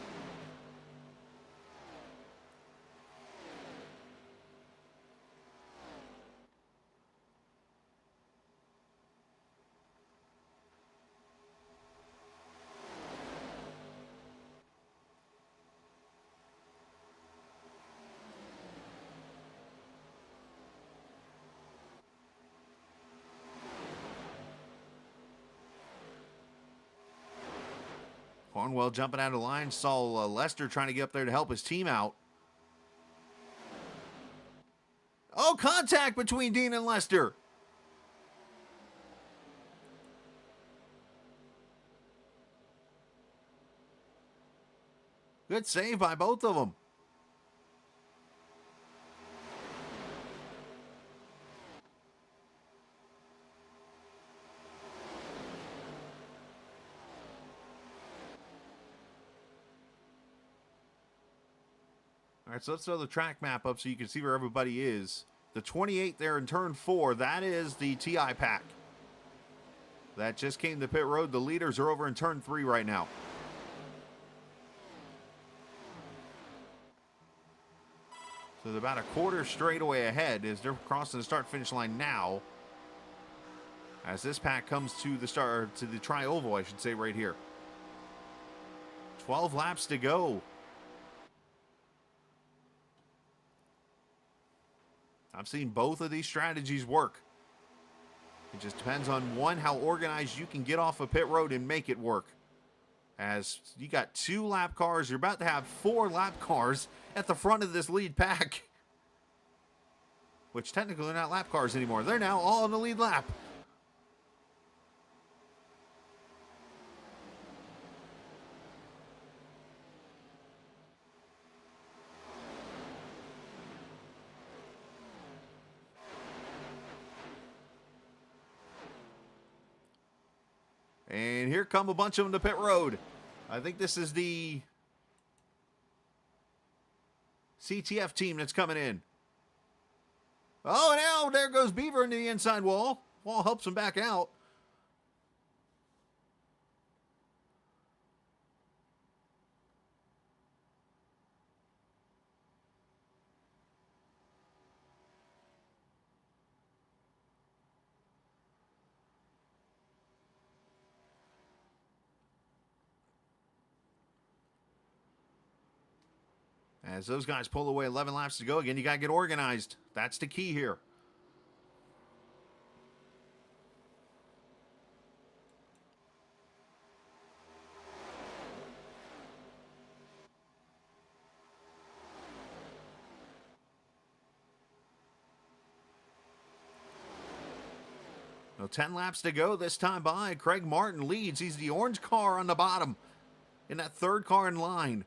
Cornwell jumping out of the line. Saw Lester trying to get up there to help his team out. Oh, contact between Dean and Lester. Good save by both of them. All right, so let's throw the track map up so you can see where everybody is. The 28 there in turn 4, that is the TI pack. That just came to pit road. The leaders are over in turn 3 right now. So they're about a quarter straightaway ahead as they're crossing the start-finish line now. As this pack comes to the start, to the tri-oval, I should say, right here. 12 laps to go. I've seen both of these strategies work. It just depends on, one, how organized you can get off a pit road and make it work. As you got 2 lap cars, you're about to have 4 lap cars at the front of this lead pack. Which technically they're not lap cars anymore. They're now all in the lead lap. And here come a bunch of them to pit road. I think this is the CTF team that's coming in. Oh, now there goes Beaver into the inside wall. Wall helps him back out. As those guys pull away, 11 laps to go. Again, you got to get organized. That's the key here. Now 10 laps to go this time by. Craig Martin leads. He's the orange car on the bottom in that 3rd car in line.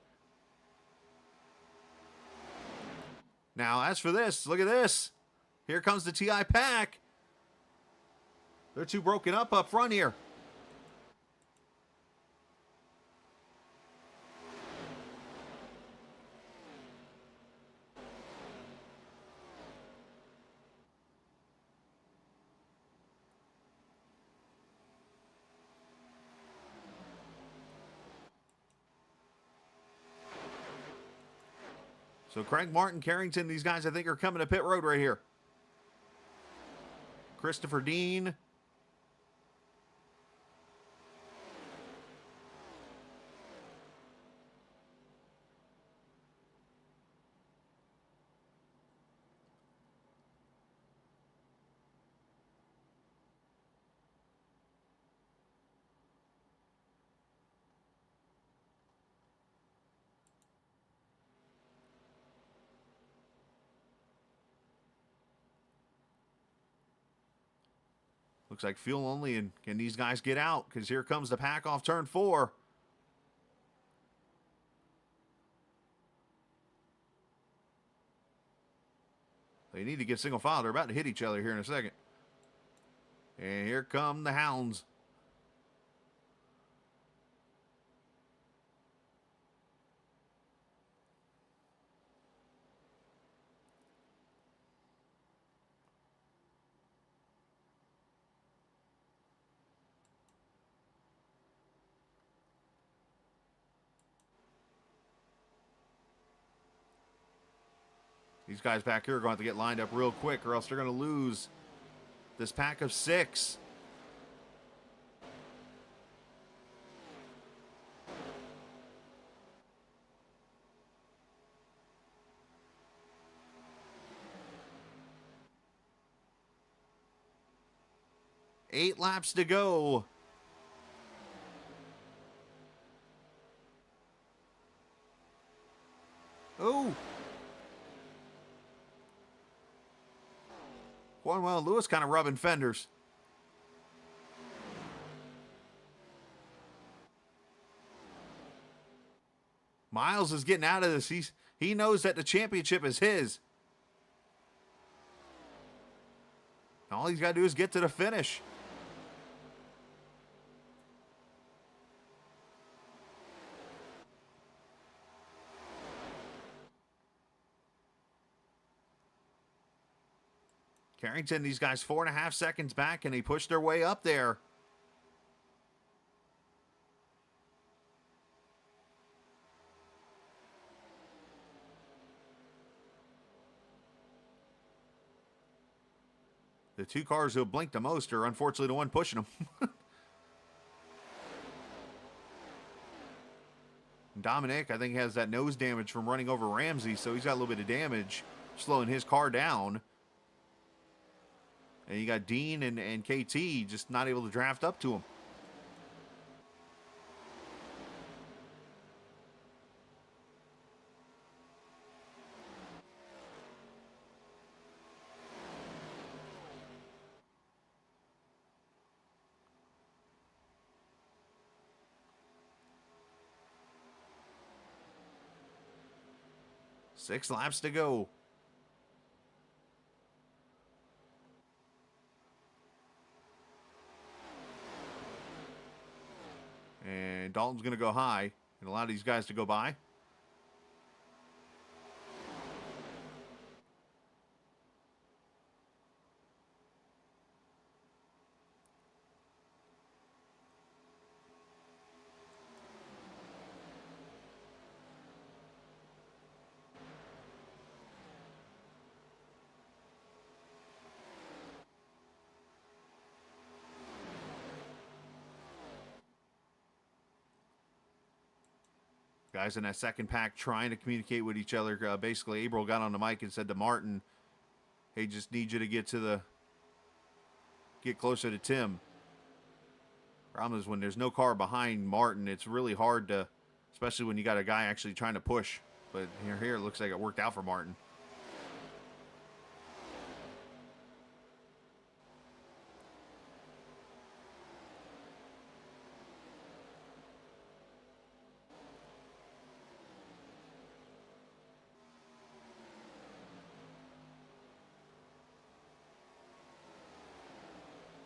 Now, as for this, look at this. Here comes the TI pack. They're too broken up front here. So Craig Martin, Carrington, these guys I think are coming to pit road right here. Christopher Dean. Looks like fuel only, and can these guys get out? Because here comes the pack off turn 4. They need to get single file. They're about to hit each other here in a second. And here come the Hounds. These guys back here are going to have to get lined up real quick, or else they're going to lose this pack of 6. Eight laps to go. Oh. Cornwell Lewis kind of rubbing fenders. Miles is getting out of this. He knows that the championship is his. All he's got to do is get to the finish. Carrington, these guys 4.5 seconds back, and they push their way up there. The 2 cars who have blinked the most are unfortunately the one pushing them. Dominic, I think, has that nose damage from running over Ramsey, so he's got a little bit of damage, slowing his car down. And you got Dean and KT just not able to draft up to him. Six laps to go. And Dalton's going to go high and allow these guys to go by. Guys in that second pack trying to communicate with each other. Basically, April got on the mic and said to Martin, hey, just need you to get closer to Tim. Problem is, when there's no car behind Martin, it's really hard to, especially when you got a guy actually trying to push. But here it looks like it worked out for Martin.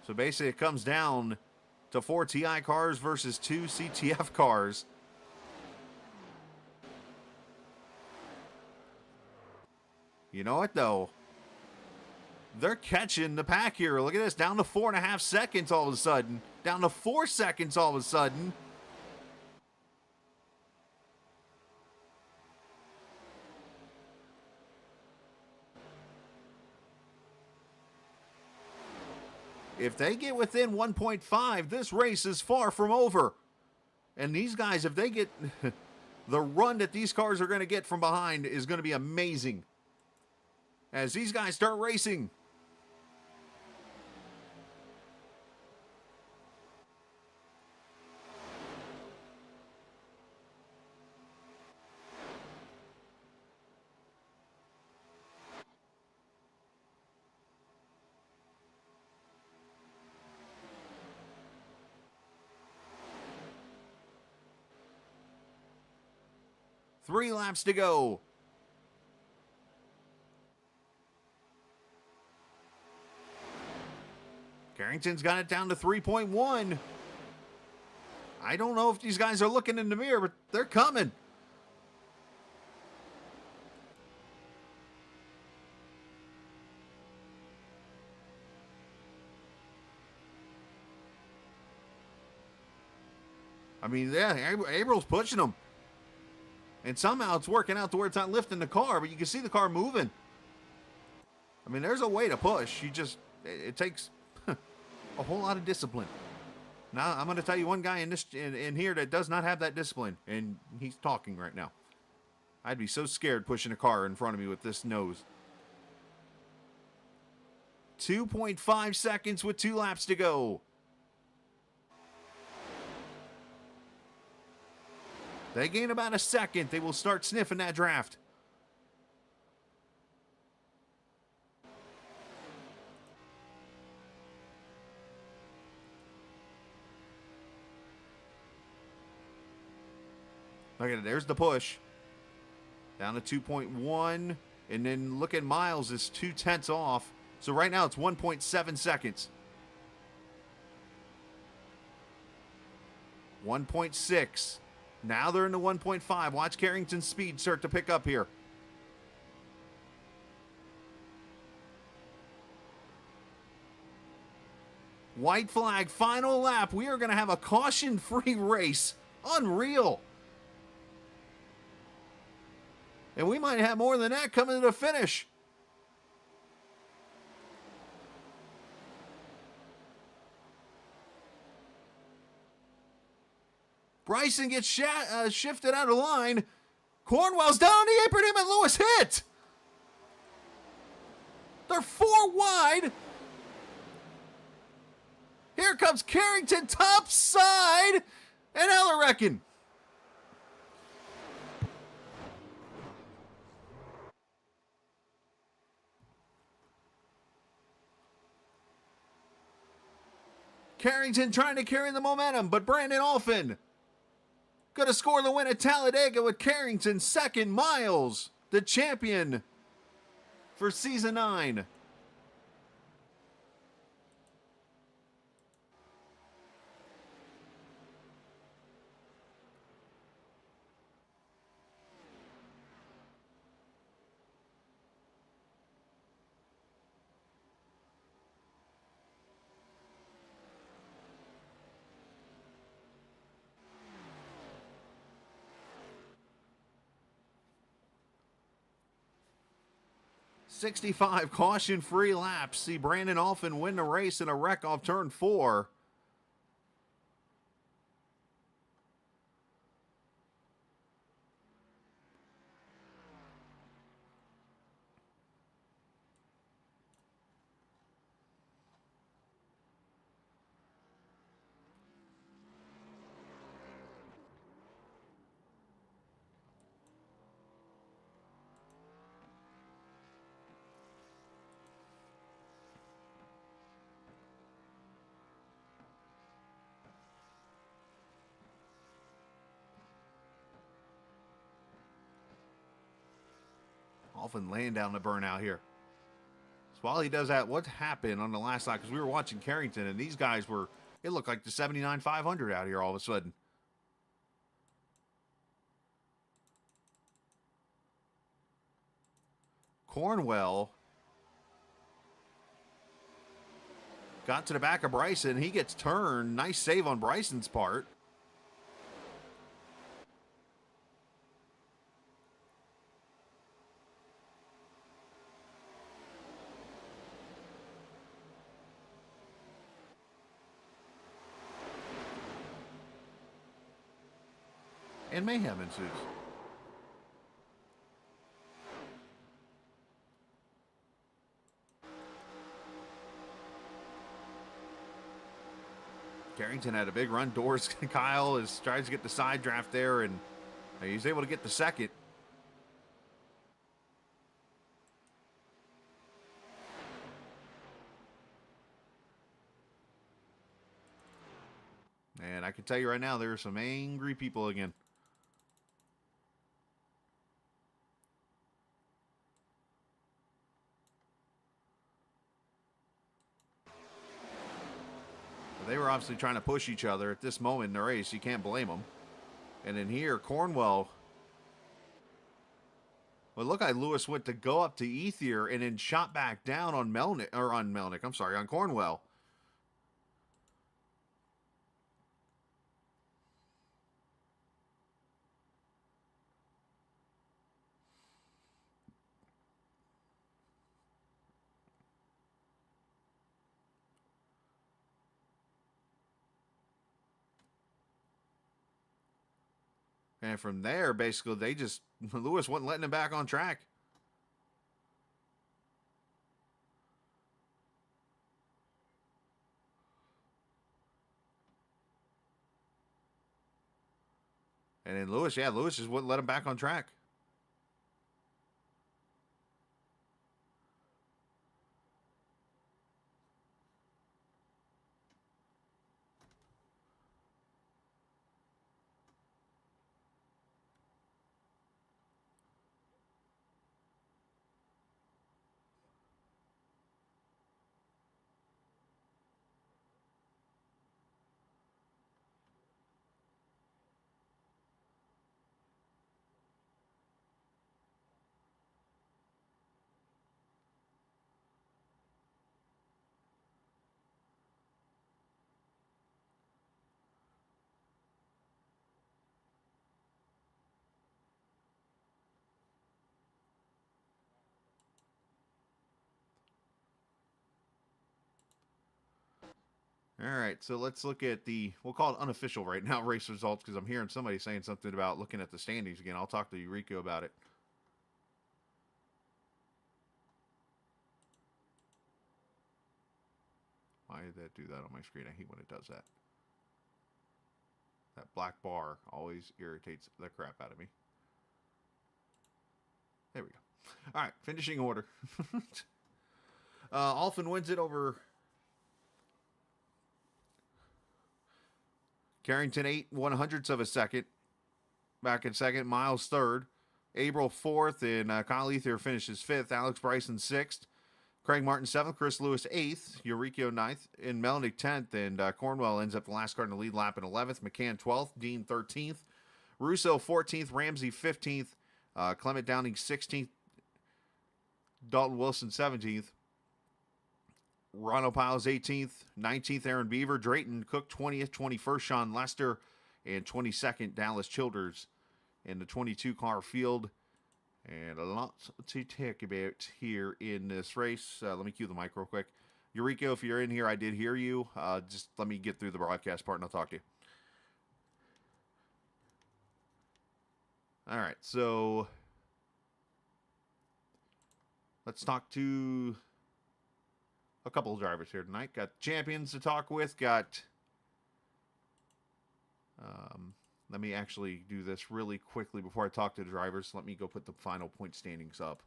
So basically it comes down to 4 TI cars versus 2 CTF cars. You know what, though? They're catching the pack here. Look at this. Down to 4.5 seconds all of a sudden. Down to 4 seconds all of a sudden. If they get within 1.5, this race is far from over. And these guys, if they get the run that these cars are going to get from behind is going to be amazing. As these guys start racing. Three laps to go. Carrington's got it down to 3.1. I don't know if these guys are looking in the mirror, but they're coming. I mean, yeah, April's pushing them. And somehow it's working out to where it's not lifting the car, but you can see the car moving. I mean, there's a way to push. It takes a whole lot of discipline. Now, I'm going to tell you one guy in here that does not have that discipline, and he's talking right now. I'd be so scared pushing a car in front of me with this nose. 2.5 seconds with 2 laps to go. They gain about a second. They will start sniffing that draft. Look at it. There's the push. Down to 2.1. And then look at Miles is 0.2 off. So right now it's 1.7 seconds. 1.6. Now they're in the 1.5. Watch Carrington's speed start to pick up here. White flag, final lap. We are going to have a caution-free race. Unreal. And we might have more than that coming to the finish. Bryson gets shifted out of line. Cornwell's down on the apron. Him and Lewis hit. They're 4 wide. Here comes Carrington top side. And Ellericken. Carrington trying to carry the momentum, but Brandon Alphin going to score the win at Talladega with Carrington second. Miles, the champion for Season 9. .65 caution-free laps. See Brandon Alphin win the race in a wreck off turn 4. Alphin laying down the burnout here. So while he does that, what happened on the last lap? Because we were watching Carrington, and these guys were, it looked like the 79 500 out here all of a sudden. Cornwell got to the back of Bryson. He gets turned. Nice save on Bryson's part. and mayhem ensues. Carrington had a big run. Doors Kyle tries to get the side draft there, and he's able to get the second. And I can tell you right now, there are some angry people again. They were obviously trying to push each other at this moment in the race. You can't blame them. And in here, Cornwell. Well, look like Lewis went to go up to Ethier and then shot back down on on Cornwell. And from there, basically, Lewis wasn't letting him back on track. And then Lewis just wouldn't let him back on track. All right, so let's look at we'll call it unofficial right now, race results, because I'm hearing somebody saying something about looking at the standings again. I'll talk to Eureka about it. Why did that do that on my screen? I hate when it does that. That black bar always irritates the crap out of me. There we go. All right, finishing order. Alphen wins it over Carrington, 8/100ths of a second. Back in second. Miles third. Abril fourth. And Kyle Ethier finishes fifth. Alex Bryson sixth. Craig Martin seventh. Chris Lewis eighth. Eureka ninth. And Melnick 10th. And Cornwell ends up the last car in the lead lap in 11th. McCann 12th. Dean 13th. Russo 14th. Ramsey 15th. Clement Downing 16th. Dalton Wilson 17th. Ron O'Piles 18th, 19th Aaron Beaver, Drayton Cook 20th, 21st Sean Lester, and 22nd Dallas Childers in the 22 car field. And a lot to talk about here in this race. Let me cue the mic real quick. Eureka, if you're in here, I did hear you. Just let me get through the broadcast part and I'll talk to you. All right, so let's talk to a couple of drivers here tonight. Got champions to talk with. Let me actually do this really quickly before I talk to the drivers. Let me go put the final point standings up.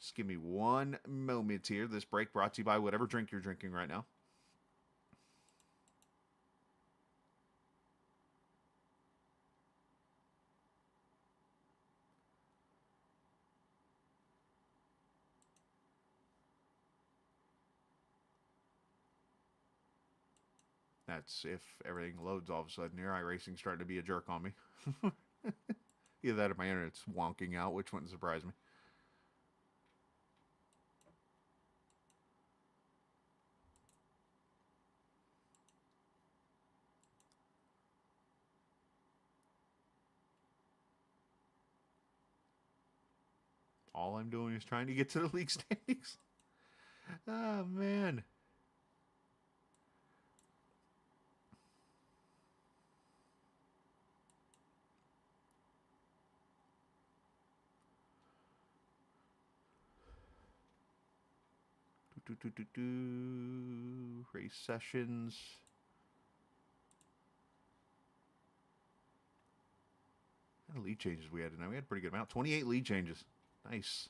Just give me one moment here. This break brought to you by whatever drink you're drinking right now. That's if everything loads all of a sudden here. iRacing's starting to be a jerk on me. Either that or my internet's wonking out, which wouldn't surprise me. All I'm doing is trying to get to the league standings. Oh, man. Race sessions. How many lead changes we had tonight? We had a pretty good amount. 28 lead changes. Nice.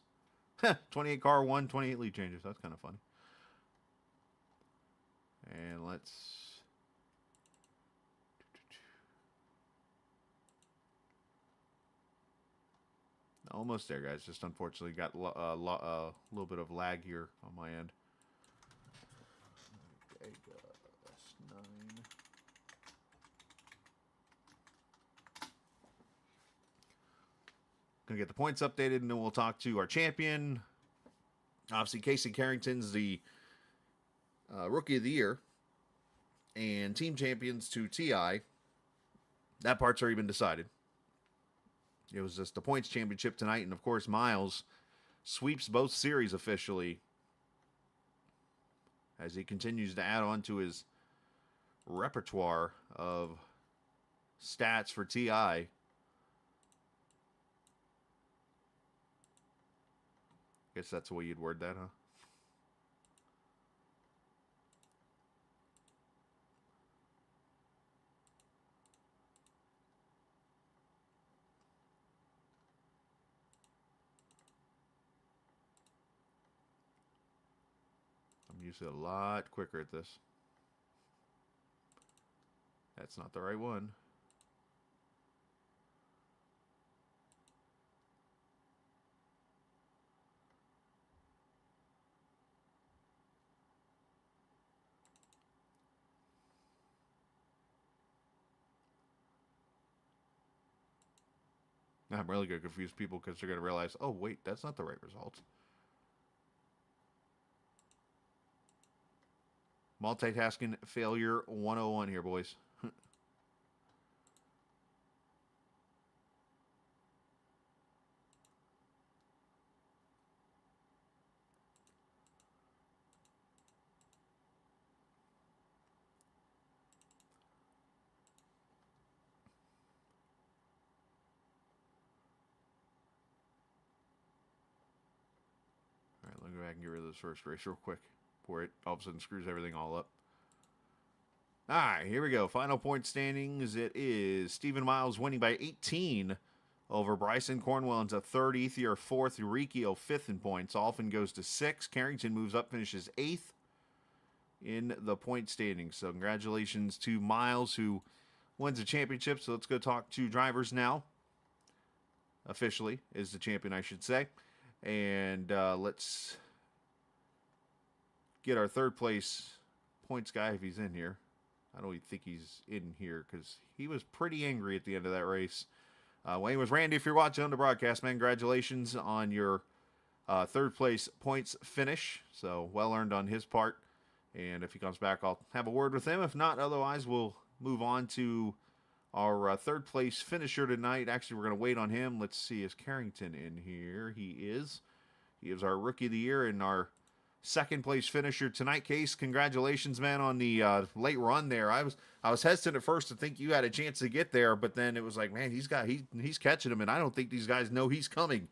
28 car one, 28 lead changes. That's kind of funny. And let's... Almost there, guys. Just unfortunately got a little bit of lag here on my end. S9. Gonna get the points updated, and then we'll talk to our champion. Obviously, Casey Carrington's the Rookie of the Year, and team champions to TI. That part's already been decided. It was just the points championship tonight, and of course, Miles sweeps both series officially as he continues to add on to his repertoire of stats for TI. Guess that's the way you'd word that, huh? I'm usually a lot quicker at this. That's not the right one. I'm really going to confuse people because they're going to realize, oh, wait, that's not the right result. Multitasking failure 101 here, boys. All right, let me go back and get rid of this first race real quick before it all of a sudden screws everything all up. All right, here we go. Final point standings. It is Stephen Miles winning by 18 over Bryson Cornwell into third, Ethier fourth, Eurykio fifth in points. Alphen goes to sixth. Carrington moves up, finishes eighth in the point standings. So congratulations to Miles, who wins the championship. So let's go talk to drivers now. Officially is the champion, I should say. And let's get our third place points guy if he's in here. I don't even think he's in here because he was pretty angry at the end of that race. Wayne was Randy. If you're watching on the broadcast, man, congratulations on your third place points finish. So well earned on his part. And if he comes back, I'll have a word with him. If not, otherwise, we'll move on to our third place finisher tonight. Actually, we're going to wait on him. Let's see. Is Carrington in here? He is. He is our Rookie of the Year and our second place finisher tonight. Case, congratulations, man, on the late run there. I was hesitant at first to think you had a chance to get there, but then it was like, man, he's catching him, and I don't think these guys know he's coming.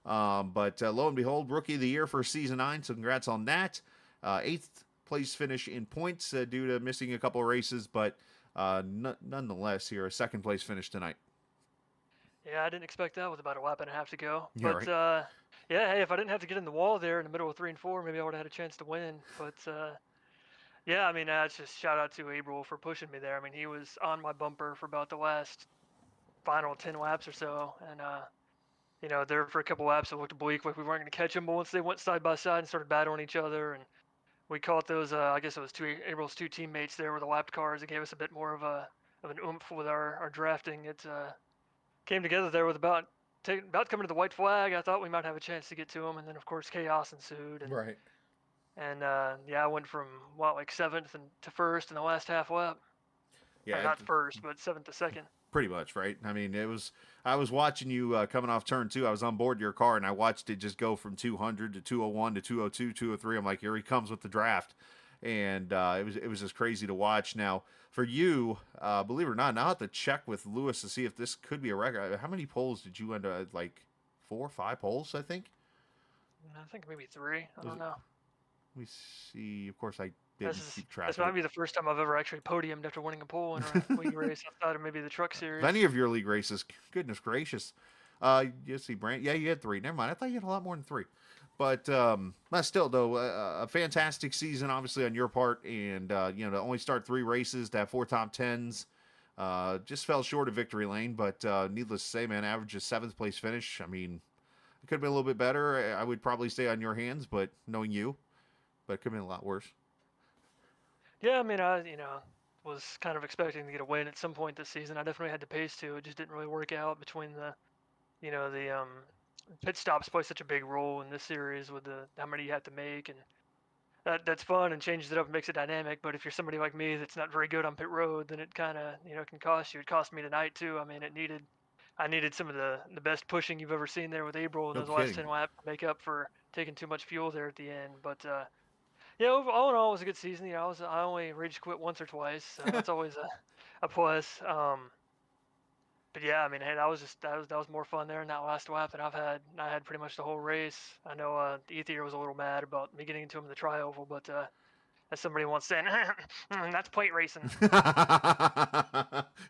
But lo and behold, Rookie of the Year for season 9. So congrats on that. Eighth place finish in points due to missing a couple of races, but nonetheless, here a second place finish tonight. Yeah, I didn't expect that with about a lap and a half to go. Yeah, But right. yeah, hey, if I didn't have to get in the wall there in the middle of 3 and 4, maybe I would have had a chance to win. But yeah, I mean, it's just shout out to April for pushing me there. I mean, he was on my bumper for about the last final 10 laps or so, and you know, there for a couple laps it looked bleak, like we weren't going to catch him. But once they went side by side and started battling each other, and we caught those, I guess it was April's two teammates there with the lapped cars. It gave us a bit more of an oomph with our drafting. It came together there with about coming to the white flag. I thought we might have a chance to get to him, and then of course chaos ensued. And, Right. And yeah, I went from like seventh to first in the last half lap. Yeah, Not first, but seventh to second. pretty much, right? I mean, I was watching you coming off turn 2. I was on board your car, and I watched it just go from 200 to 201 to 202, 203. I'm like, here he comes with the draft. And it was just crazy to watch. Now, for you, believe it or not, now I have to check with Lewis to see if this could be a record. How many poles did you end up, like 4 or 5 poles, I think? I think maybe 3. I don't know. Let me see. Of course, I didn't keep This track of might it. be the first time I've ever actually podiumed after winning a pole in a league race outside of maybe the truck Of series. any of your league races, goodness gracious. You see, Brant. Yeah, you had 3. Never mind. I thought you had a lot more than 3. But still, though, a fantastic season, obviously, on your part. And, to only start 3 races, to have 4 top 10s, just fell short of victory lane. But needless to say, man, average a 7th place finish. I mean, it could have been a little bit better. I would probably stay on your hands, but knowing you, but it could have been a lot worse. Yeah, I mean, I was kind of expecting to get a win at some point this season. I definitely had the pace to. It just didn't really work out between the pit stops play such a big role in this series with the how many you have to make, and that's fun and changes it up and makes it dynamic. But if you're somebody like me that's not very good on pit road, then it kind of can cost you. It cost me tonight too. I mean, I needed some of the best pushing you've ever seen there with April in No those last kidding. 10 laps to make up for taking too much fuel there at the end. But yeah, all in all, it was a good season. I only rage quit once or twice, so that's always a plus. But yeah, I mean, hey, that was more fun there in that last lap than I had pretty much the whole race. I know Ethier was a little mad about me getting into him in the tri-oval, but as somebody once said, that's plate racing.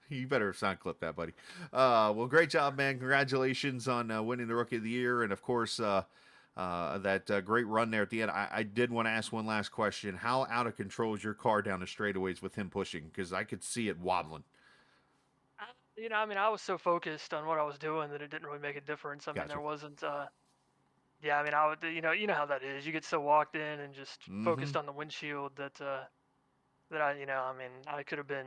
You better sound clip that, buddy. Well, great job, man. Congratulations on winning the Rookie of the Year. And, of course, that great run there at the end. I did want to ask one last question. How out of control is your car down the straightaways with him pushing? Because I could see it wobbling. I mean, I was so focused on what I was doing that it didn't really make a difference. I mean, Gotcha. there wasn't. Yeah, I mean, I would. You know how that is. You get so locked in and just Mm-hmm. focused on the windshield that I mean, I could have been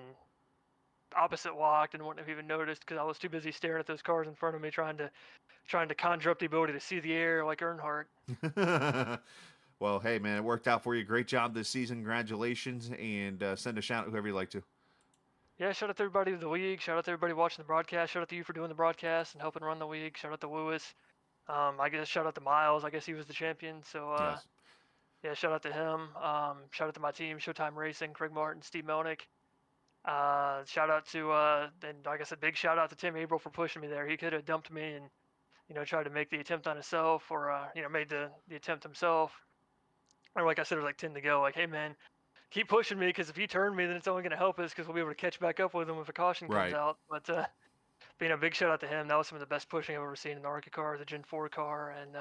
opposite locked and wouldn't have even noticed because I was too busy staring at those cars in front of me, trying to conjure up the ability to see the air like Earnhardt. Well, hey, man, it worked out for you. Great job this season. Congratulations. And send a shout out whoever you'd like to. Yeah, shout out to everybody in the league. Shout out to everybody watching the broadcast. Shout out to you for doing the broadcast and helping run the league. Shout out to Lewis. I guess shout out to Miles. I guess he was the champion. So Yes. yeah, shout out to him. Shout out to my team, Showtime Racing, Craig Martin, Steve Melnick. Shout out to and like I said, big shout out to Tim April for pushing me there. He could have dumped me and tried to make the attempt on himself, or made the attempt himself. Or like I said, it was like 10 to go. Like, hey man, keep pushing me because if you turn me, then it's only going to help us because we'll be able to catch back up with him if a caution comes Right. out. But big shout out to him. That was some of the best pushing I've ever seen in the ARCA car, the Gen 4 car, and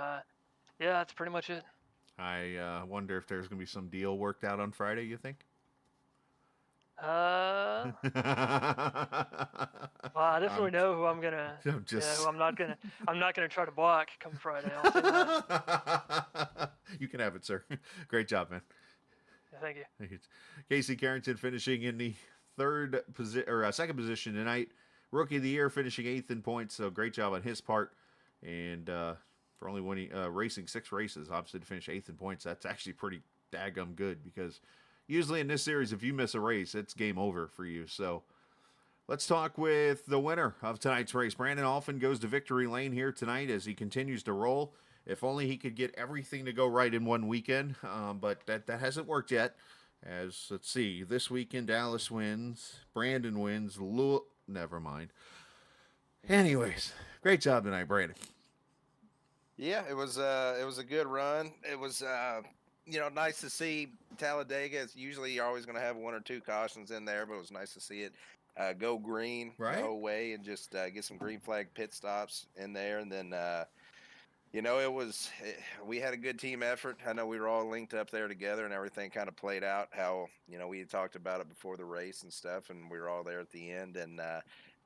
yeah, that's pretty much it. I wonder if there's going to be some deal worked out on Friday, you think? Well, I definitely I'm, know who I'm gonna, I'm yeah, who just. I'm not gonna try to block come Friday. I'll say that. You can have it, sir. Great job, man. Yeah, thank you. Casey Carrington finishing in the second position tonight. Rookie of the Year finishing 8th in points. So great job on his part. And for only winning racing 6 races, obviously to finish 8th in points, that's actually pretty daggum good because usually in this series, if you miss a race, it's game over for you. So let's talk with the winner of tonight's race. Brandon Alphen goes to victory lane here tonight as he continues to roll. If only he could get everything to go right in one weekend, but that hasn't worked yet. As, let's see, this weekend Dallas wins, Brandon wins, never mind. Anyways, great job tonight, Brandon. Yeah, it was a good run. It was nice to see Talladega. It's usually you're always going to have 1 or 2 cautions in there, but it was nice to see it go green Right. the whole way and just get some green flag pit stops in there. And then we had a good team effort. I know we were all linked up there together and everything kind of played out how we had talked about it before the race and stuff, and we were all there at the end and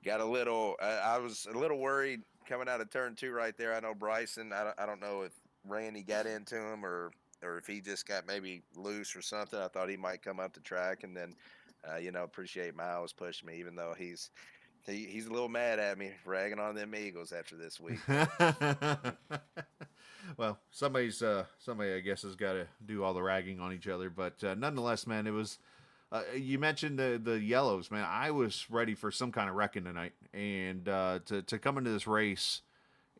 got a little. I was a little worried coming out of turn 2 right there. I know Bryson. I don't know if Randy got into him or if he just got maybe loose or something. I thought he might come up the track, and then appreciate Miles pushing me, even though he's a little mad at me ragging on them Eagles after this week. Well, somebody I guess has got to do all the ragging on each other, but nonetheless, man, it was. You mentioned the yellows, man. I was ready for some kind of wrecking tonight, and to come into this race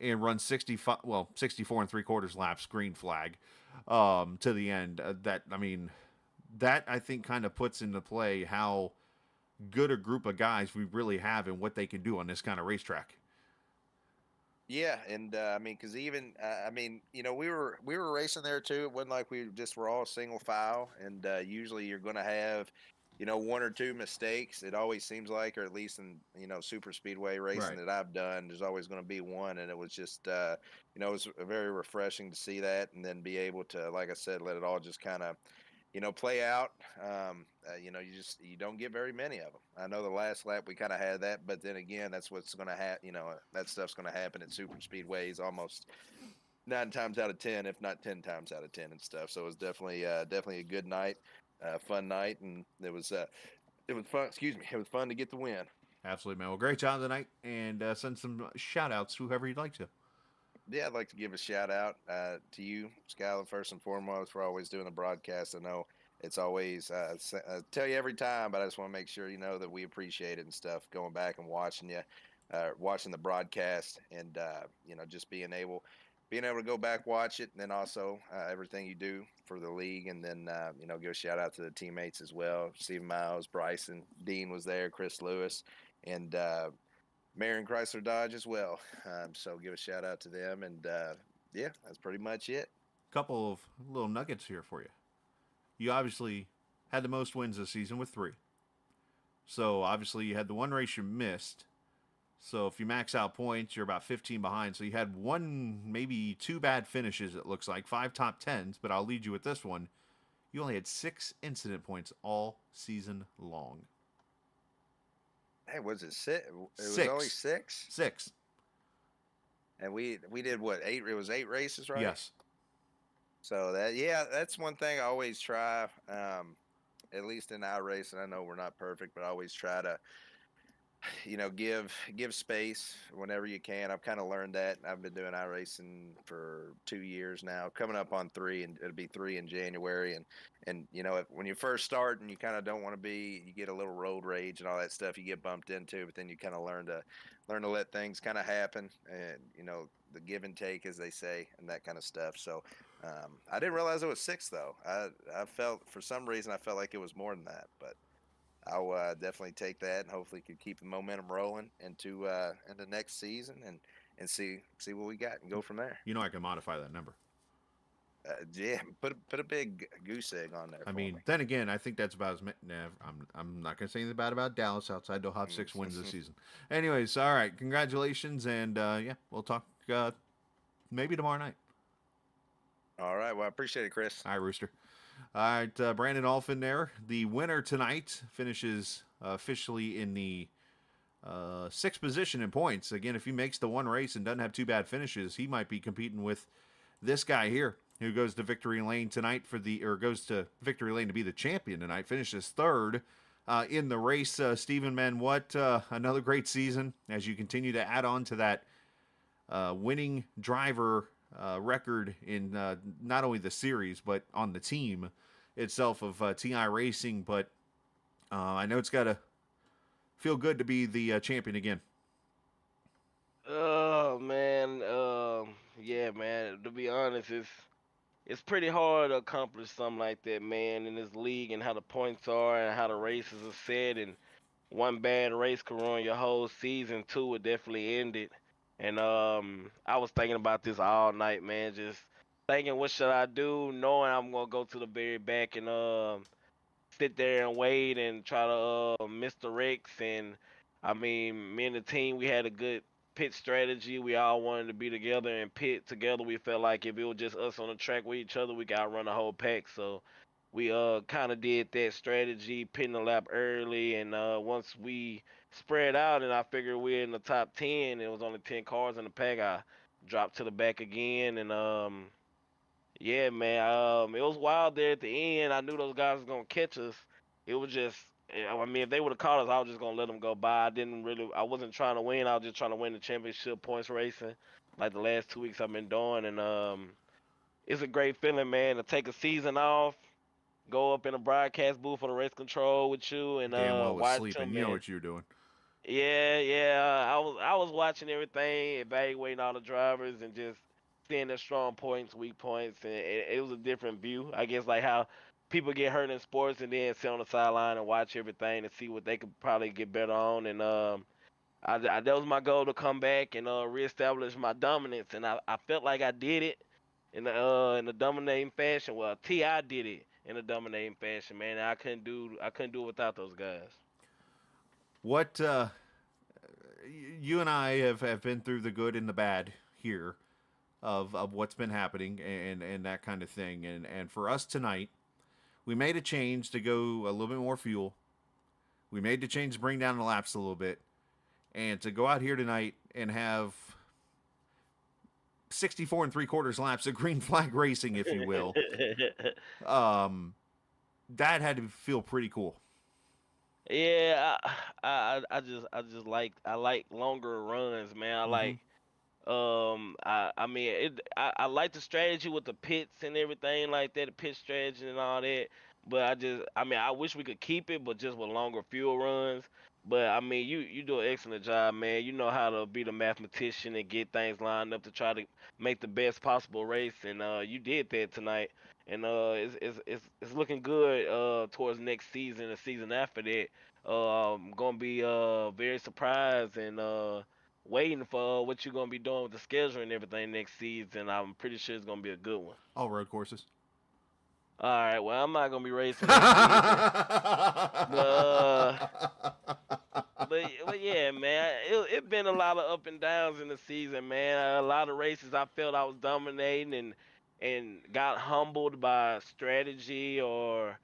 and run 64 and 3/4 laps, green flag, to the end. That I think kind of puts into play how good a group of guys we really have and what they can do on this kind of racetrack. Yeah, and I mean, because even I mean, we were racing there too. It wasn't like we just were all single file, and usually you're going to have, one or two mistakes. It always seems like, or at least in super speedway racing Right. that I've done, there's always going to be one, and it was just it was very refreshing to see that, and then be able to, like I said, let it all just kind of play out. You don't get very many of them. I know the last lap we kind of had that, but then again, that's what's going to happen. That stuff's going to happen at super speedways almost 9 times out of 10, if not 10 times out of 10 and stuff. So it was definitely a good night, fun night, and it was fun. Excuse me, it was fun to get the win. Absolutely, man. Well, great job tonight, and send some shout outs to whoever you'd like to. Yeah, I'd like to give a shout out to you, Skylar, first and foremost, for always doing the broadcast. I know it's always, I tell you every time, but I just want to make sure you know that we appreciate it and stuff, going back and watching you, watching the broadcast, and, just being able to go back, watch it, and then also everything you do for the league. And then, give a shout out to the teammates as well. Steve Miles, Bryson, Dean was there, Chris Lewis, and Marion Chrysler Dodge as well. So give a shout out to them, and yeah, that's pretty much it. Couple of little nuggets here for you. You obviously had the most wins this season with 3. So obviously you had the one race you missed. So if you max out points, you're about 15 behind. So you had one, maybe 2 bad finishes, it looks like, 5 top 10s, but I'll lead you with this one. You only had 6 incident points all season long. Hey, was it six? It was 6. only 6, 6. and we did what, 8? It was 8 races, right? Yes. So that's one thing I always try. At least in iRacing, I know we're not perfect, but I always try to give space whenever you can. I've kind of learned that. I've been doing iRacing for 2 years now, coming up on 3, and it'll be 3 in January. And when you first start and you kind of don't want to be, you get a little road rage and all that stuff you get bumped into, but then you kind of learn to let things kind of happen, and the give and take, as they say, and that kind of stuff. So I didn't realize it was 6 though. I felt, for some reason, I felt like it was more than that, but I'll definitely take that, and hopefully could keep the momentum rolling into next season, and see what we got and go from there. You know I can modify that number. Yeah, put a big goose egg on there. I for mean, me. then again, I think that's about as many. Nah, I'm not going to say anything bad about Dallas outside. They'll have 6 wins this season. Anyways, all right. Congratulations. And yeah, we'll talk maybe tomorrow night. All right. Well, I appreciate it, Chris. All right, Rooster. All right, Brandon Alphin there. The winner tonight finishes officially in the 6th position in points. Again, if he makes the one race and doesn't have 2 bad finishes, he might be competing with this guy here, who goes to victory lane tonight goes to victory lane to be the champion tonight. Finishes 3rd in the race. Stephen, man, what another great season as you continue to add on to that winning driver record in not only the series but on the team itself of TI Racing. But I know it's got to feel good to be the champion again. Oh man, yeah, man. To be honest, it's pretty hard to accomplish something like that, man, in this league, and how the points are and how the races are set, and one bad race could ruin your whole season. Two would definitely end it. And I was thinking about this all night, man. Just thinking, what should I do, knowing I'm gonna go to the very back and sit there and wait and try to miss the wrecks. And I mean, me and the team, we had a good pit strategy. We all wanted to be together and pit together. We felt like if it was just us on the track with each other, we got run the whole pack. So we kind of did that strategy, pitting the lap early, and once we spread out, and I figured we're in the top 10, it was only 10 cars in the pack. I dropped to the back again, and yeah, man. It was wild there at the end. I knew those guys was gonna catch us. It was just, I mean, if they would have caught us, I was just gonna let them go by. I wasn't trying to win. I was just trying to win the championship points racing, like the last 2 weeks I've been doing. And it's a great feeling, man, to take a season off, go up in a broadcast booth for the race control with you, and Damn well was watch sleeping. them, You know man. what you're doing. Yeah, yeah. I was watching everything, evaluating all the drivers, and just seeing their strong points, weak points, and it was a different view. I guess like how people get hurt in sports and then sit on the sideline and watch everything and see what they could probably get better on. And That was my goal to come back and reestablish my dominance, and I felt like I did it in the dominating fashion. Well, Ti did it in a dominating fashion, man. And I couldn't do it without those guys. What you and I have been through the good and the bad here of what's been happening and that kind of thing. And for us tonight, we made a change to go a little bit more fuel. We made the change to bring down the laps a little bit. And to go out here tonight and have 64 and 3/4 laps of green flag racing, if you will, that had to feel pretty cool. Yeah, I just like longer runs, man. I Mm-hmm. like I mean I like the strategy with the pits and everything like that, the pit strategy and all that. But I mean I wish we could keep it, but just with longer fuel runs. But I mean you do an excellent job, man. You know how to be the mathematician and get things lined up to try to make the best possible race, and you did that tonight. And it's looking good towards next season, the season after that. I'm gonna be very surprised and waiting for what you're gonna be doing with the schedule and everything next season. I'm pretty sure it's gonna be a good one. All road courses. All right, well I'm not gonna be racing next season, but but yeah, man, it been a lot of up and downs in the season, man. A lot of races I felt I was dominating and got humbled by strategy or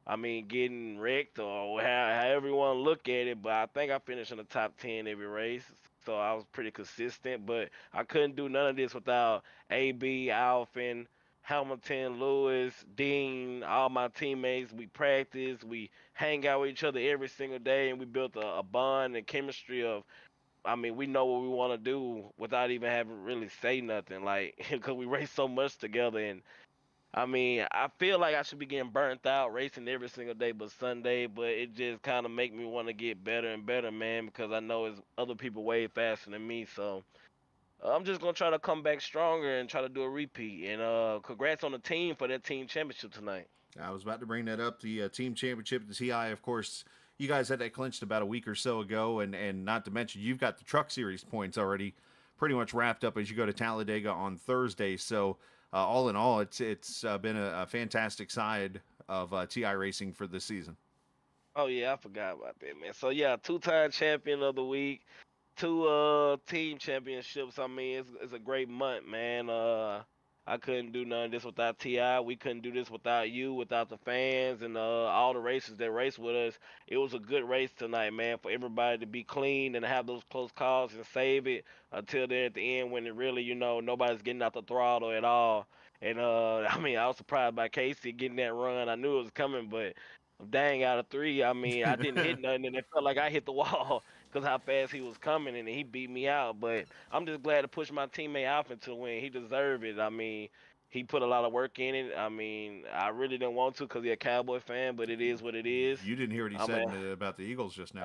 I mean, getting wrecked or however you want to look at it, but I think I finished in the top 10 every race, so I was pretty consistent. But I couldn't do none of this without AB, Alfin, Hamilton, Lewis, Dean, all my teammates. We practice, we hang out with each other every single day, and we built a bond and chemistry of. I mean, we know what we want to do without even having really say nothing, like because we race so much together, and I mean, I feel like I should be getting burnt out racing every single day but Sunday, but it just kind of make me want to get better and better, man, because I know it's other people way faster than me. So I'm just gonna try to come back stronger and try to do a repeat. And congrats on the team for that team championship tonight. I was about to bring that up. The team championship, the TI, of course, you guys had that clinched about a week or so ago, and not to mention you've got the Truck Series points already pretty much wrapped up as you go to Talladega on Thursday. So all in all, it's been a fantastic side of TI racing for this season. Oh yeah, I forgot about that, man. So yeah, two-time champion of the week, two team championships. I mean, it's a great month, man. I couldn't do none of this without Ti. We couldn't do this without you, without the fans and all the racers that race with us. It was a good race tonight, man. For everybody to be clean and have those close calls and save it until there at the end when it really, nobody's getting out the throttle at all. And I mean, I was surprised by Casey getting that run. I knew it was coming, but dang, out of three, I mean, I didn't hit nothing, and it felt like I hit the wall because how fast he was coming, and he beat me out. But I'm just glad to push my teammate Alvin to win. He deserved it. I mean, he put a lot of work in it. I mean, I really didn't want to because he's a Cowboy fan, but it is what it is. You didn't hear what he I said mean, about the Eagles just now.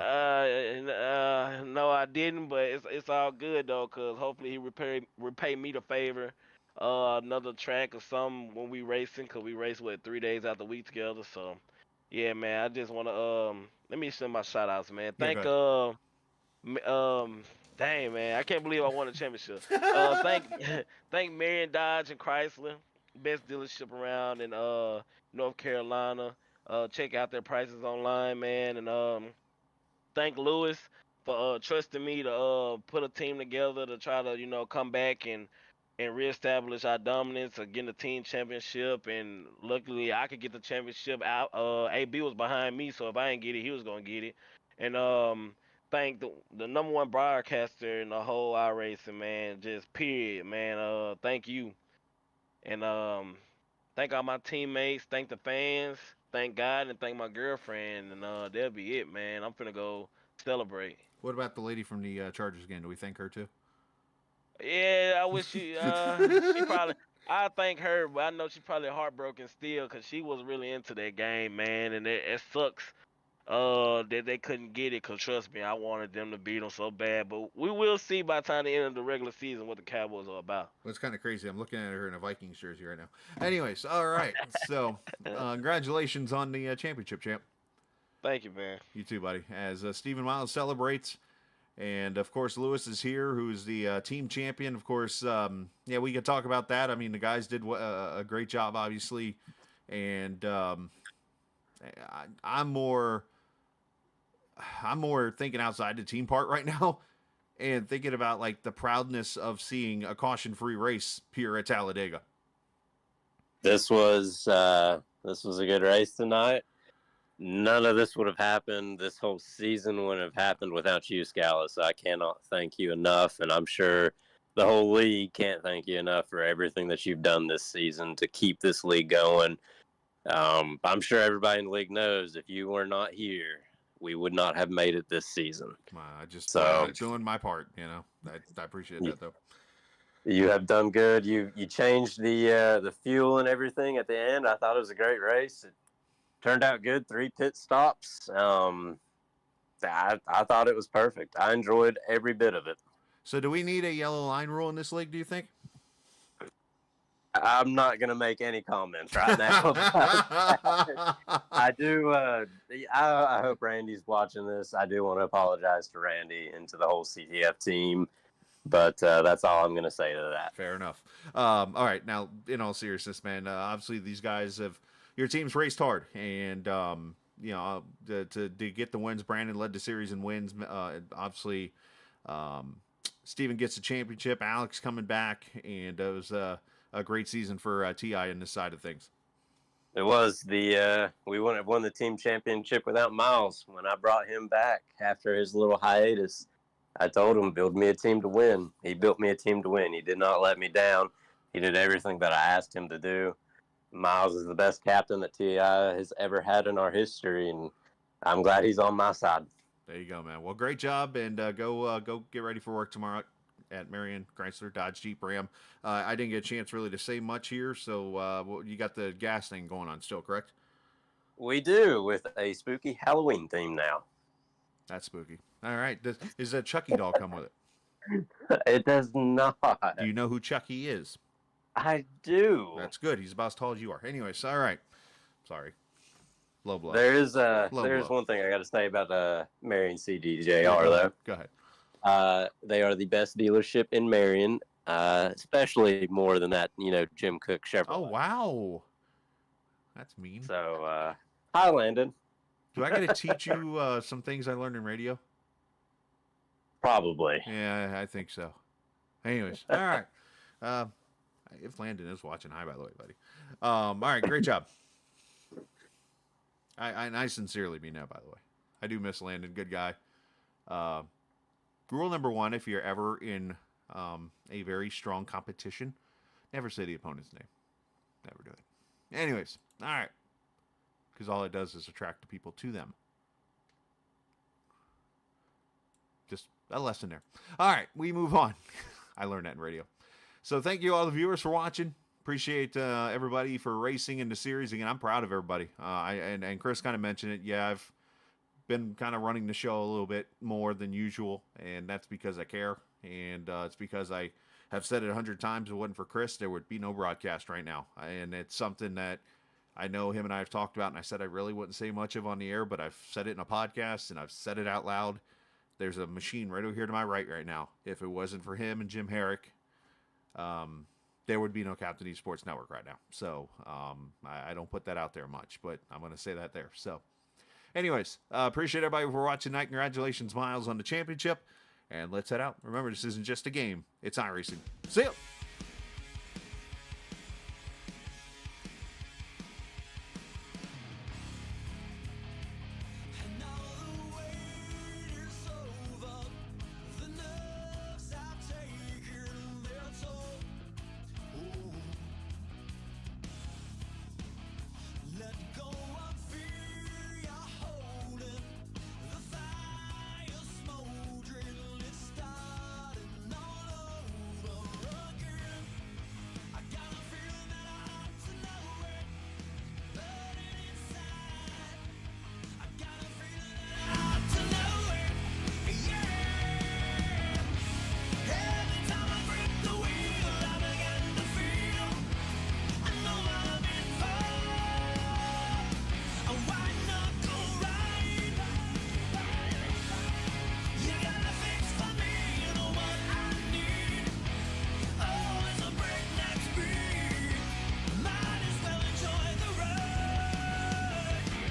no, I didn't, but it's all good though, cause hopefully he repay me the favor. Another track or something when we racing, cause we race 3 days out the week together. So, yeah, man, I just wanna let me send my shout outs, man. Yeah, Thank go dang man, I can't believe I won a championship. Thank thank Marion Dodge and Chrysler, best dealership around in North Carolina. Check out their prices online, man, and thank Lewis for trusting me to put a team together to try to come back and reestablish our dominance again the team championship, and luckily I could get the championship out. AB was behind me, so if I didn't get it, he was gonna get it. And thank the number one broadcaster in the whole iRacing, man, just period, man. Thank you. And thank all my teammates, thank the fans, thank God, and thank my girlfriend, and that'll be it, man. I'm finna go celebrate. What about the lady from the Chargers game? Do we thank her too? Yeah, I wish she probably. I thank her, but I know she's probably heartbroken still because she was really into that game, man, and it sucks that they couldn't get it. Cause trust me, I wanted them to beat them so bad, but we will see by the time the end of the regular season what the Cowboys are about. Well, it's kind of crazy. I'm looking at her in a Vikings jersey right now. Anyways, all right. So, congratulations on the championship, champ. Thank you, man. You too, buddy. As Stephen Miles celebrates And, of course, Lewis is here, who's the team champion. Of course, we could talk about that. I mean, the guys did a great job, obviously. And I'm more thinking outside the team part right now and thinking about, like, the proudness of seeing a caution-free race here at Talladega. This was a good race tonight. None of this would have happened. This whole season wouldn't have happened without you, Scala. So I cannot thank you enough, and I'm sure the whole league can't thank you enough for everything that you've done this season to keep this league going. I'm sure everybody in the league knows if you were not here, we would not have made it this season. I just So doing my part, you know. I appreciate that, though. You have done good. You changed the fuel and everything at the end. I thought it was a great race. It turned out good. 3 pit stops. I thought it was perfect. I enjoyed every bit of it. So do we need a yellow line rule in this league, do you think? I'm not going to make any comments right now. I do. I hope Randy's watching this. I do want to apologize to Randy and to the whole CTF team. But that's all I'm going to say to that. Fair enough. All right. Now, in all seriousness, man, obviously these guys your team's raced hard. And, to get the wins, Brandon led the series in wins. Obviously, Steven gets the championship. Alex coming back. And it was a great season for TI in this side of things. It was we wouldn't have won the team championship without Miles. When I brought him back after his little hiatus, I told him, build me a team to win. He built me a team to win. He did not let me down. He did everything that I asked him to do. Miles is the best captain that TI has ever had in our history, and I'm glad he's on my side. There you go, man. Well, great job, and go get ready for work tomorrow at Marion Chrysler Dodge Jeep Ram. I didn't get a chance really to say much here, so you got the gas thing going on still, correct? We do, with a spooky Halloween theme now. That's spooky. All right. Is a Chucky doll come with it? It does not. Do you know who Chucky is? I do. That's good. He's about as tall as you are. Anyways, all right. Sorry. Low blow. There's blow. one thing I got to say about Marion CDJR, though. Go ahead. They are the best dealership in Marion, especially more than that, Jim Cook Chevrolet. Oh, wow. That's mean. So, hi, Landon. Do I got to teach you some things I learned in radio? Probably. Yeah, I think so. Anyways, all right. If Landon is watching, hi, by the way, buddy. All right, great job. I sincerely mean that, by the way. I do miss Landon, good guy. Rule number 1, if you're ever in a very strong competition, never say the opponent's name. Never do it. Anyways, all right. Because all it does is attract the people to them. Just a lesson there. All right, we move on. I learned that in radio. So thank you all the viewers for watching. Appreciate everybody for racing in the series. Again, I'm proud of everybody. And Chris kind of mentioned it. Yeah, I've been kind of running the show a little bit more than usual, and that's because I care. And it's because I have said it 100 times. If it wasn't for Chris, there would be no broadcast right now. And it's something that I know him and I have talked about, and I said I really wouldn't say much of on the air, but I've said it in a podcast, and I've said it out loud. There's a machine right over here to my right now. If it wasn't for him and Jim Herrick, there would be no Captain E Sports Network right now. So I don't put that out there much, but I'm going to say that there. So anyways, appreciate everybody for watching tonight. Congratulations, Miles, on the championship. And let's head out. Remember, this isn't just a game. It's iRacing. See ya.